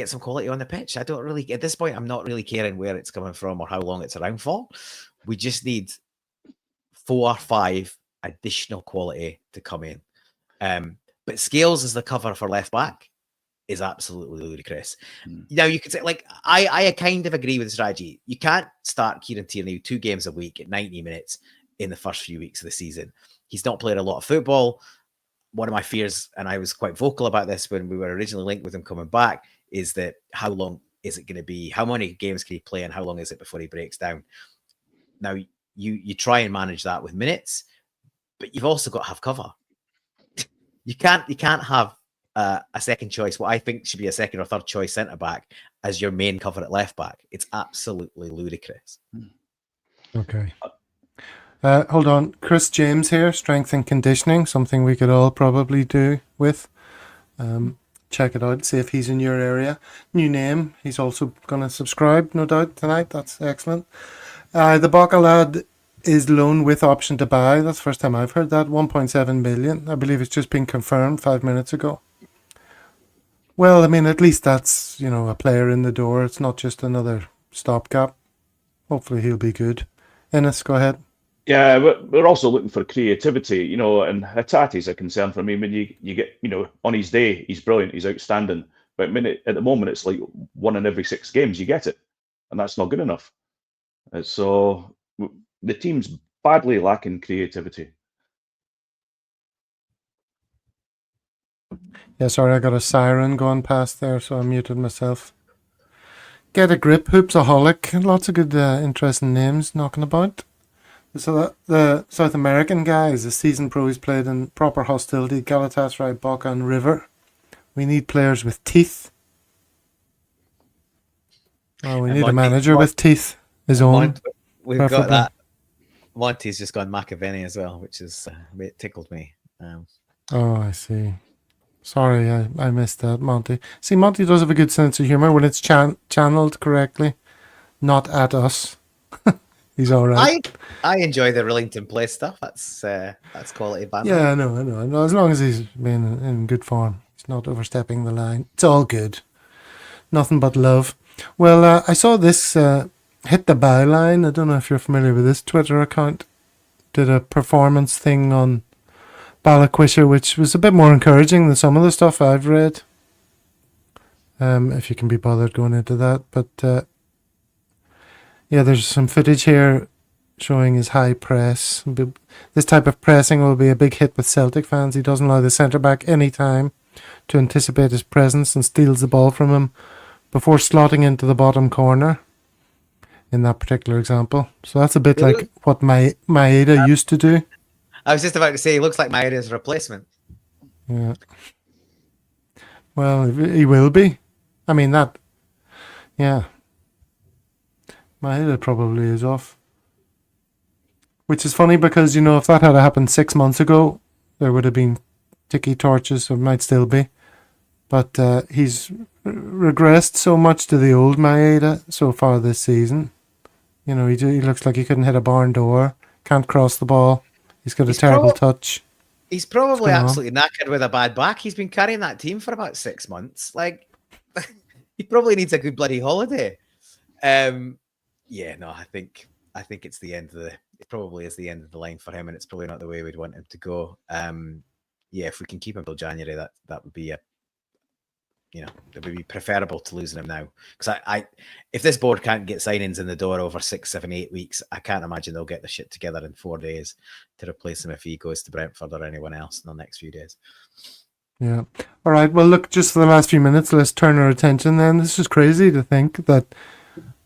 some quality on the pitch. I don't really, at this point, I'm not really caring where it's coming from or how long it's around for. We just need 4 or 5 additional quality to come in. But Scales as the cover for left back is absolutely ludicrous. Now you could say, like, I kind of agree with the strategy. You can't start Kieran Tierney 2 games a week at 90 minutes in the first few weeks of the season. He's not played a lot of football. One of my fears, and I was quite vocal about this when we were originally linked with him coming back, is that how long is it going to be? How many games can he play and how long is it before he breaks down? Now, you try and manage that with minutes, but you've also got to have cover. You can't have a second choice, what I think should be a second or third choice centre back, as your main cover at left back. It's absolutely ludicrous. Okay. Hold on. Chris James here, strength and conditioning, something we could all probably do with. Check it out, see if he's in your area. New name. He's also going to subscribe, no doubt, tonight. That's excellent. The Baca lad is loan with option to buy. That's the first time I've heard that. 1.7 million. I believe it's just been confirmed 5 minutes ago. Well, I mean, at least that's, a player in the door. It's not just another stopgap. Hopefully he'll be good. Ennis, go ahead. Yeah, but we're also looking for creativity, and Hatati's a concern for me. When you get, on his day, he's brilliant, he's outstanding. But at the moment, it's like 1 in every 6 games you get it. And that's not good enough. So the team's badly lacking creativity. Yeah, sorry, I got a siren going past there, so I muted myself. Get a grip, Hoopsaholic. Lots of good, interesting names knocking about. So the South American guys, the season pro, he's played in proper hostility, Galatasaray, Boca and River. We need players with teeth. Oh, we need a manager with teeth. His own. We've got that. Monty's just gone McAvenny as well, which is it tickled me. Oh, I see. Sorry, I missed that, Monty. See, Monty does have a good sense of humour when it's channeled correctly, not at us. He's all right. I enjoy the Rillington Place stuff. That's quality banter. Yeah, I know. As long as he's been in good form, he's not overstepping the line. It's all good. Nothing but love. Well, I saw this hit the byline. I don't know if you're familiar with this Twitter account. Did a performance thing on Ballaquisha, which was a bit more encouraging than some of the stuff I've read. If you can be bothered going into that, but. Yeah, there's some footage here showing his high press. This type of pressing will be a big hit with Celtic fans. He doesn't allow the centre-back any time to anticipate his presence and steals the ball from him before slotting into the bottom corner in that particular example. So that's a bit like what Maeda used to do. I was just about to say, he looks like Maeda's replacement. Yeah. Well, he will be. I mean, yeah. Maeda probably is off. Which is funny because, if that had happened 6 months ago, there would have been tiki torches, or might still be. But he's regressed so much to the old Maeda so far this season. He looks like he couldn't hit a barn door, can't cross the ball. He's got a terrible touch. He's probably absolutely knackered with a bad back. He's been carrying that team for about 6 months. Like, he probably needs a good bloody holiday. Yeah, no, I think it's the end of it probably is the end of the line for him, and it's probably not the way we'd want him to go. Yeah, if we can keep him till January, that would be it would be preferable to losing him now. Because if this board can't get signings in the door over 6, 7, 8 weeks, I can't imagine they'll get the shit together in 4 days to replace him if he goes to Brentford or anyone else in the next few days. Yeah. All right. Well, look, just for the last few minutes, let's turn our attention then. This is crazy to think that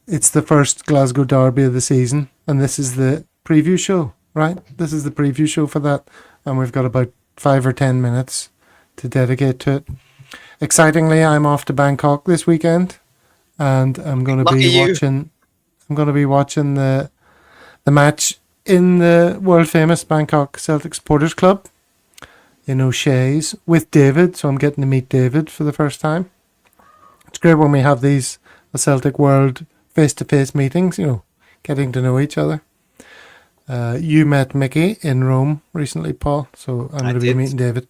it's the first Glasgow Derby of the season, and this is the preview show, right? This is the preview show for that, and we've got about 5 or 10 minutes to dedicate to it. excitingly, I'm off to Bangkok this weekend, and I'm going to Lucky be you. watching. I'm going to be watching the match in the world famous Bangkok Celtic Supporters Club in O'Shea's with David. So I'm getting to meet David for the first time. It's great when we have these Celtic World face-to-face meetings. Getting to know each other. You met Mickey in Rome recently, Paul. So I'm going to be meeting David.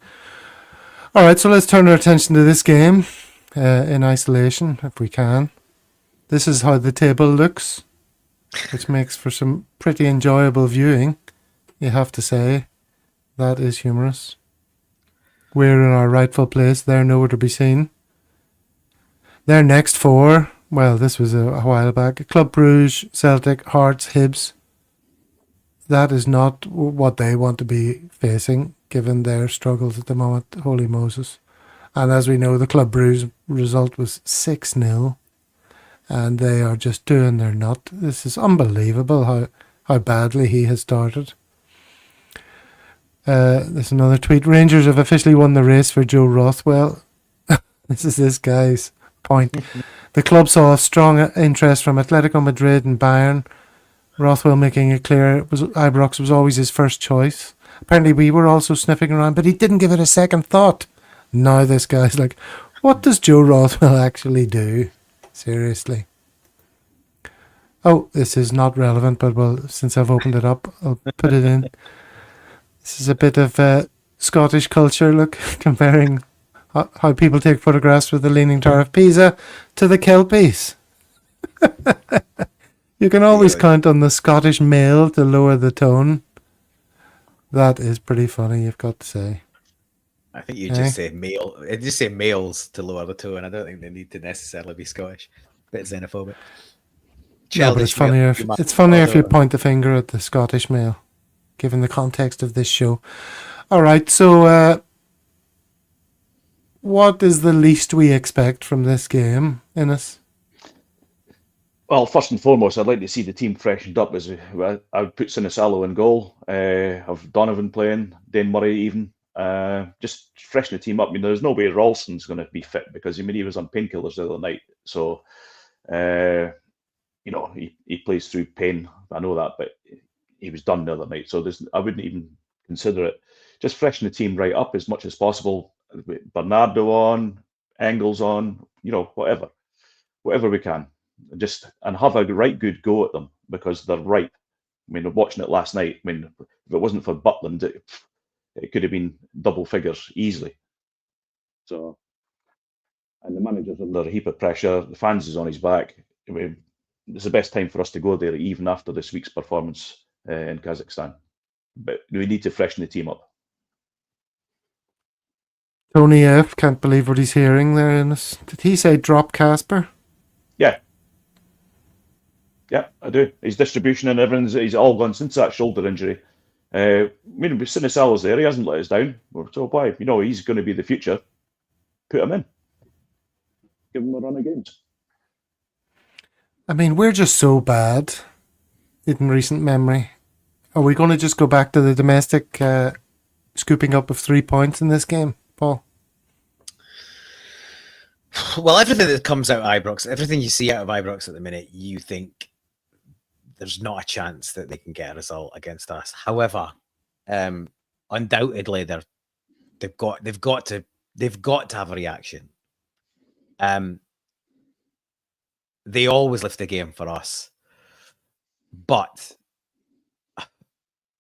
All right, so let's turn our attention to this game in isolation, if we can. This is how the table looks, which makes for some pretty enjoyable viewing, you have to say. That is humorous. We're in our rightful place. They're nowhere to be seen. Their next four, well, this was a while back. Club Brugge, Celtic, Hearts, Hibs. That is not what they want to be facing, given their struggles at the moment. Holy Moses. And as we know, the Club Brugge result was 6-0. And they are just doing their nut. This is unbelievable how badly he has started. There's another tweet. Rangers have officially won the race for Joe Rothwell. This is this guy's point. The club saw a strong interest from Atletico Madrid and Bayern. Rothwell making it clear Ibrox was always his first choice. Apparently we were also sniffing around, but he didn't give it a second thought. Now this guy's like, what does Joe Rothwell actually do? Seriously. Oh, this is not relevant, but well, since I've opened it up, I'll put it in. This is a bit of Scottish culture, look, comparing how people take photographs with the Leaning Tower of Pisa to the Kelpies. You can always count on the Scottish male to lower the tone. That is pretty funny, you've got to say. I think you just say male. Just say males to lower the tone. I don't think they need to necessarily be Scottish. Bit xenophobic. No, but it's funnier. It's funnier if you point the finger at the Scottish male, given the context of this show. All right, so what is the least we expect from this game, Innes? Well, first and foremost, I'd like to see the team freshened up. I would put Sinisalo in goal, have Donovan playing, Dane Murray even. Just freshen the team up. I mean, there's no way Ralston's going to be fit because he was on painkillers the other night. So, he plays through pain. I know that, but he was done the other night. So I wouldn't even consider it. Just freshen the team right up as much as possible. Bernardo on, Engels on, whatever we can. And have a right good go at them because they're right. I mean, watching it last night, I mean, if it wasn't for Butland, it could have been double figures easily. So, and the manager's under a heap of pressure. The fans is on his back. I mean, it's the best time for us to go there, even after this week's performance in Kazakhstan. But we need to freshen the team up. Tony F. can't believe what he's hearing there. Did he say drop Casper? Yeah, I do. His distribution and everything's he's all gone since that shoulder injury. I mean, Sinisalo's there. He hasn't let us down. So why? He's going to be the future. Put him in. Give him a run of games. I mean, we're just so bad in recent memory. Are we going to just go back to the domestic scooping up of 3 points in this game, Paul? Well, everything that comes out of Ibrox, everything you see out of Ibrox at the minute, you think there's not a chance that they can get a result against us. However, undoubtedly they've got to have a reaction. They always lift the game for us, but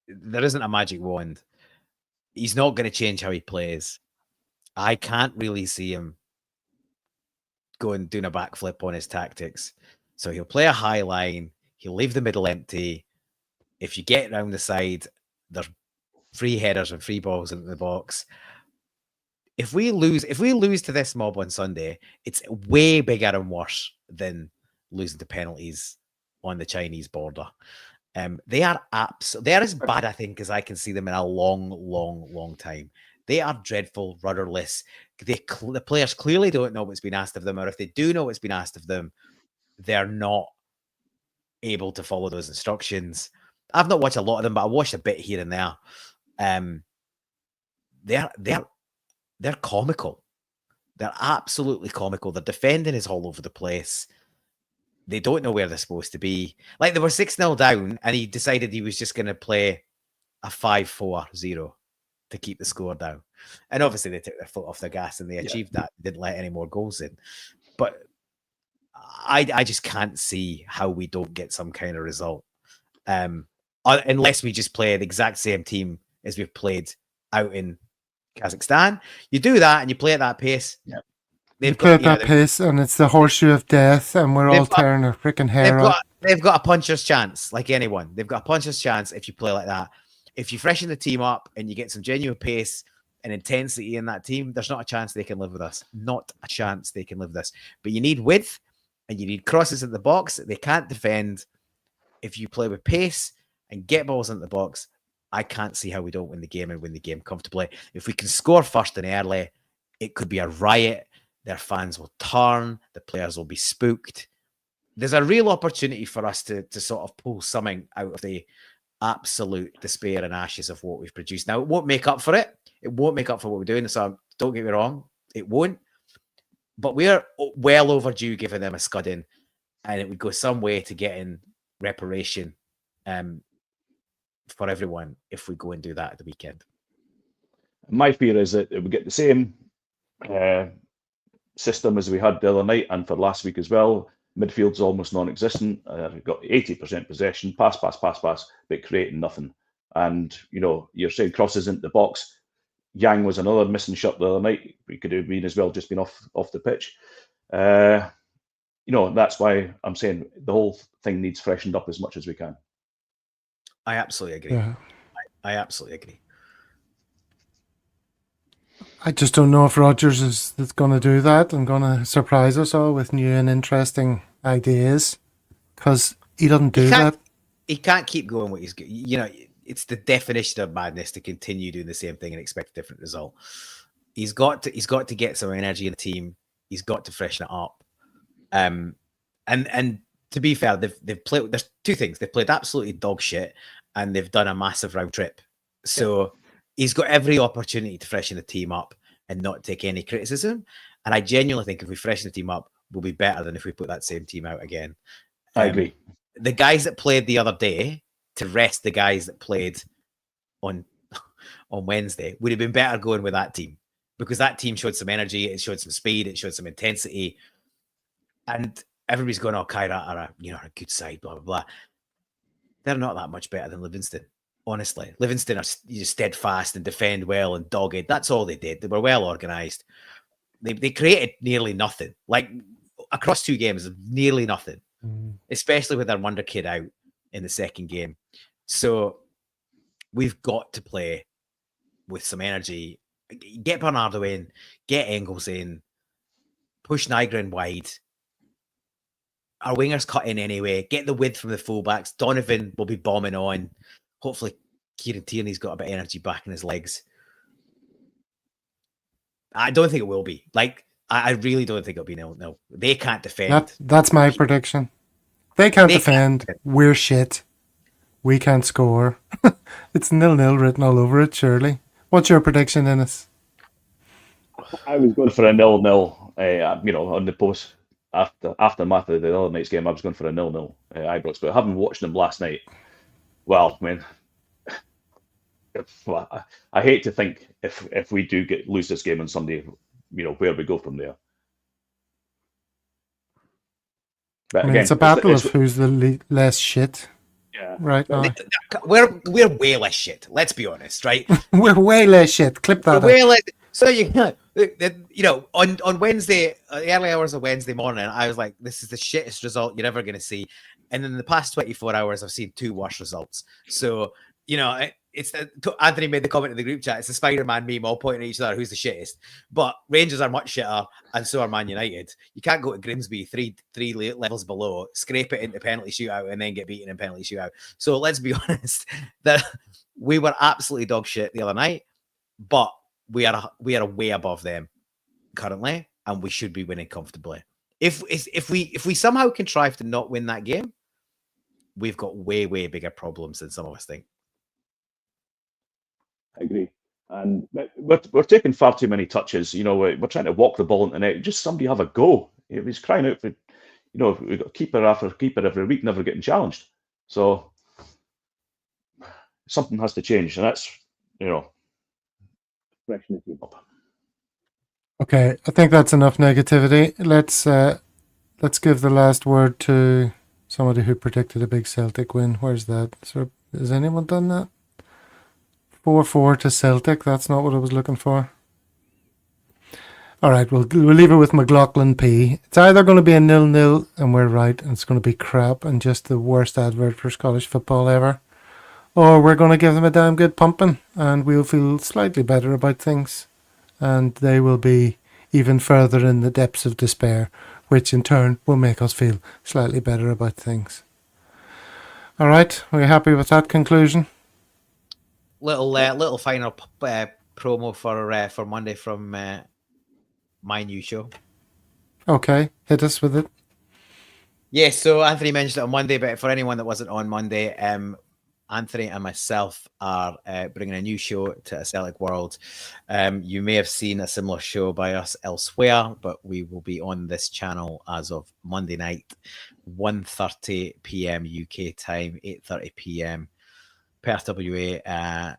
there isn't a magic wand. He's not going to change how he plays. I can't really see him going doing a backflip on his tactics. So he'll play a high line. He'll leave the middle empty. If you get around the side, there's free headers and free balls into the box. If we lose to this mob on Sunday, it's way bigger and worse than losing to penalties on the Chinese border. They are as bad, I think, as I can see them in a long, long, long time. They are dreadful, rudderless. The players clearly don't know what's been asked of them, or if they do know what's been asked of them, they're not able to follow those instructions. I've not watched a lot of them, but I watched a bit here and there. They're comical. They're absolutely comical. Their defending is all over the place. They don't know where they're supposed to be. Like, they were 6-0 down, and he decided he was just going to play a 5-4-0 to keep the score down. And obviously, they took their foot off the gas, and they achieved that. Didn't let any more goals in. But I just can't see how we don't get some kind of result. Unless we just play the exact same team as we've played out in Kazakhstan. You do that, and you play at that pace. Yeah. They play at that pace, and it's the horseshoe of death, and we're all tearing our freaking hair out. They've got a puncher's chance, like anyone. They've got a puncher's chance if you play like that. If you freshen the team up and you get some genuine pace and intensity in that team, there's not a chance they can live with us. Not a chance they can live with us. But you need width, and you need crosses in the box. They can't defend. If you play with pace and get balls into the box, I can't see how we don't win the game and win the game comfortably. If we can score first and early, it could be a riot. Their fans will turn. The players will be spooked. There's a real opportunity for us to sort of pull something out of the absolute despair and ashes of what we've produced. Now, it won't make up for it. It won't make up for what we're doing. So don't get me wrong. It won't. But we're well overdue giving them a scudding. And it would go some way to getting reparation for everyone if we go and do that at the weekend. My fear is that we get the same system as we had the other night and for last week as well. Midfield's almost non-existent. We've got 80% possession, pass, but creating nothing. And, you're saying crosses into the box. Yang was another missing shot the other night. We could have been as well just been off the pitch. That's why I'm saying the whole thing needs freshened up as much as we can. I absolutely agree. Yeah. I absolutely agree. I just don't know if Rodgers is going to do that and going to surprise us all with new and interesting ideas, because he doesn't do that. He can't keep going what he's. It's the definition of madness to continue doing the same thing and expect a different result. He's got to get some energy in the team. He's got to freshen it up. And to be fair, they've played. There's two things. They've played absolutely dog shit, and they've done a massive round trip. So he's got every opportunity to freshen the team up and not take any criticism. And I genuinely think if we freshen the team up, we'll be better than if we put that same team out again. I agree. The guys that played the other day to rest the guys that played on Wednesday would have been better going with that team, because that team showed some energy, it showed some speed, it showed some intensity, and everybody's going, "Oh, Kyrat are a good side, blah blah blah." They're not that much better than Livingston. Honestly, Livingston are steadfast and defend well and dogged. That's all they did. They were well organised. They created nearly nothing. Like, across two games, nearly nothing. Especially with their wonder kid out in the second game. So we've got to play with some energy. Get Bernardo in, get Engels in, push Nygren wide. Our wingers cut in anyway. Get the width from the fullbacks. Donovan will be bombing on. Hopefully, Kieran Tierney's got a bit of energy back in his legs. I don't think it will be. Like, I really don't think it'll be 0-0. They can't defend. That's my prediction. They can't defend. We're shit. We can't score. It's 0-0 written all over it, surely. What's your prediction, Innes? I was going for a 0-0, on the post. Aftermath of the other night's game, I was going for a 0-0 Ibrox. But having watched them last night, well, I hate to think if we do lose this game on Sunday, where we go from there. But again, it's a battle of who's the less shit. Yeah, right now. We're way less shit. Let's be honest, right? We're way less shit. Clip that. We're way less. So on Wednesday, early hours of Wednesday morning, I was like, "This is the shittest result you're ever going to see." And in the past 24 hours, I've seen two worse results. So Anthony made the comment in the group chat. It's the Spider-Man meme, all pointing at each other. Who's the shittest? But Rangers are much shitter, and so are Man United. You can't go to Grimsby three levels below, scrape it into penalty shootout, and then get beaten in penalty shootout. So let's be honest, that we were absolutely dog shit the other night, but we are way above them currently, and we should be winning comfortably. If we somehow contrive to not win that game, we've got way bigger problems than some of us think. I agree. And we're taking far too many touches. We're trying to walk the ball into the net. Just somebody have a go. He's crying out for, we've got keeper after keeper every week, never getting challenged. So something has to change, and that's, freshen the team up. Okay, I think that's enough negativity. Let's give the last word to somebody who predicted a big Celtic win. Where's that? So, has anyone done that? 4-4 to Celtic. That's not what I was looking for. All right, we'll leave it with McLaughlin P. It's either going to be a 0-0, and we're right, and it's going to be crap and just the worst advert for Scottish football ever, or we're going to give them a damn good pumping, and we'll feel slightly better about things, and they will be even further in the depths of despair, which in turn will make us feel slightly better about things. All right, are you happy with that conclusion? Little final promo for Monday from my new show. Okay, hit us with it. Yeah, so Anthony mentioned it on Monday, but for anyone that wasn't on Monday, Anthony and myself are bringing a new show to a Celtic World. You may have seen a similar show by us elsewhere, but we will be on this channel as of Monday night, 1:30 p.m. UK time, 8:30 p.m. Perth WA,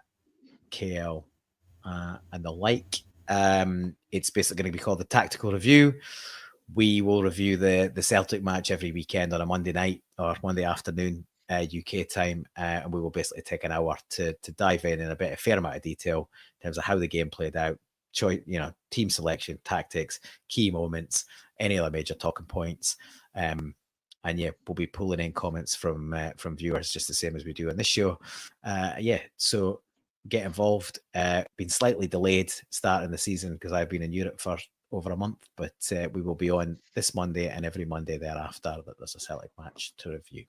KL, and the like. It's basically going to be called the Tactical Review. We will review the Celtic match every weekend on a Monday night or Monday afternoon UK time, and we will basically take an hour to dive in a fair amount of detail in terms of how the game played out, team selection, tactics, key moments, any other major talking points. And yeah, we'll be pulling in comments from viewers just the same as we do on this show. So get involved. Been slightly delayed starting the season because I've been in Europe for over a month, but we will be on this Monday and every Monday thereafter that there's a Celtic match to review.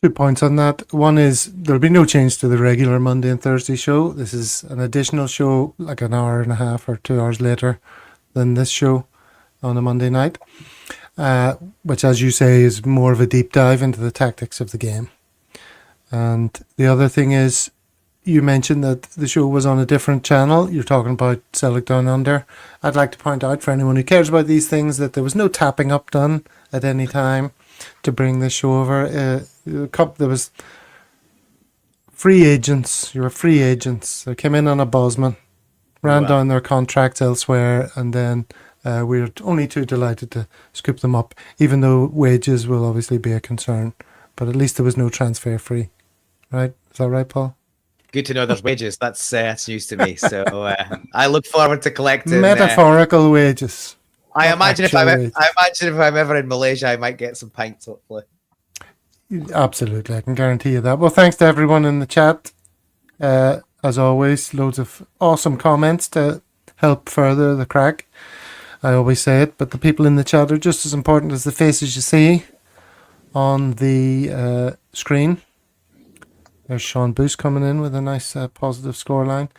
2 points on that. One is there'll be no change to the regular Monday and Thursday show. This is an additional show, like an hour and a half or 2 hours later than this show on a Monday night. Which, as you say, is more of a deep dive into the tactics of the game. And the other thing is, you mentioned that the show was on a different channel. You're talking about Celtic Down Under. I'd like to point out for anyone who cares about these things that there was no tapping up done at any time to bring this show over. There was free agents. You were free agents. They came in on a Bosman, ran down their contracts elsewhere, and then we're only too delighted to scoop them up, even though wages will obviously be a concern. But at least there was no transfer fee. Right? Is that right, Paul? Good to know there's wages. That's news to me. So I look forward to collecting metaphorical wages. I imagine if I'm ever in Malaysia, I might get some pints. Hopefully. Absolutely, I can guarantee you that. Well, thanks to everyone in the chat. As always, loads of awesome comments to help further the crack. I always say it, but the people in the chat are just as important as the faces you see on the screen. There's Sean Boost coming in with a nice positive scoreline.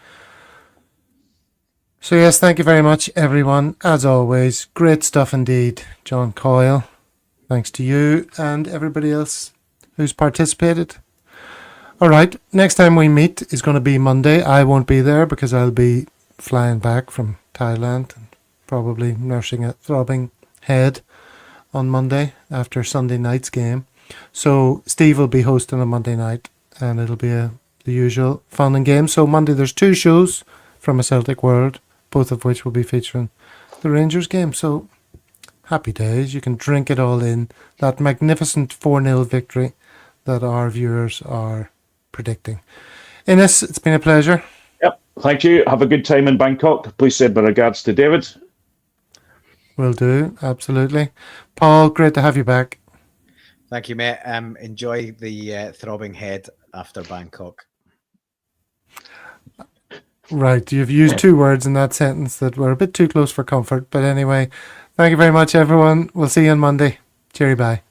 So yes, thank you very much, everyone. As always, great stuff indeed. John Coyle, thanks to you and everybody else who's participated. All right, next time we meet is going to be Monday. I won't be there because I'll be flying back from Thailand and probably nursing a throbbing head on Monday after Sunday night's game. So Steve will be hosting on Monday night, and it'll be the usual fun and games. So Monday there's 2 shows from a Celtic World, both of which will be featuring the Rangers game. So happy days. You can drink it all in. That magnificent 4-0 victory that our viewers are predicting. Innes, it's been a pleasure. Yep, thank you. Have a good time in Bangkok. Please send my regards to David. Will do, absolutely. Paul, great to have you back. Thank you, mate. Enjoy the throbbing head after Bangkok. Right, you've used 2 words in that sentence that were a bit too close for comfort. But anyway, thank you very much, everyone. We'll see you on Monday. Cheery bye.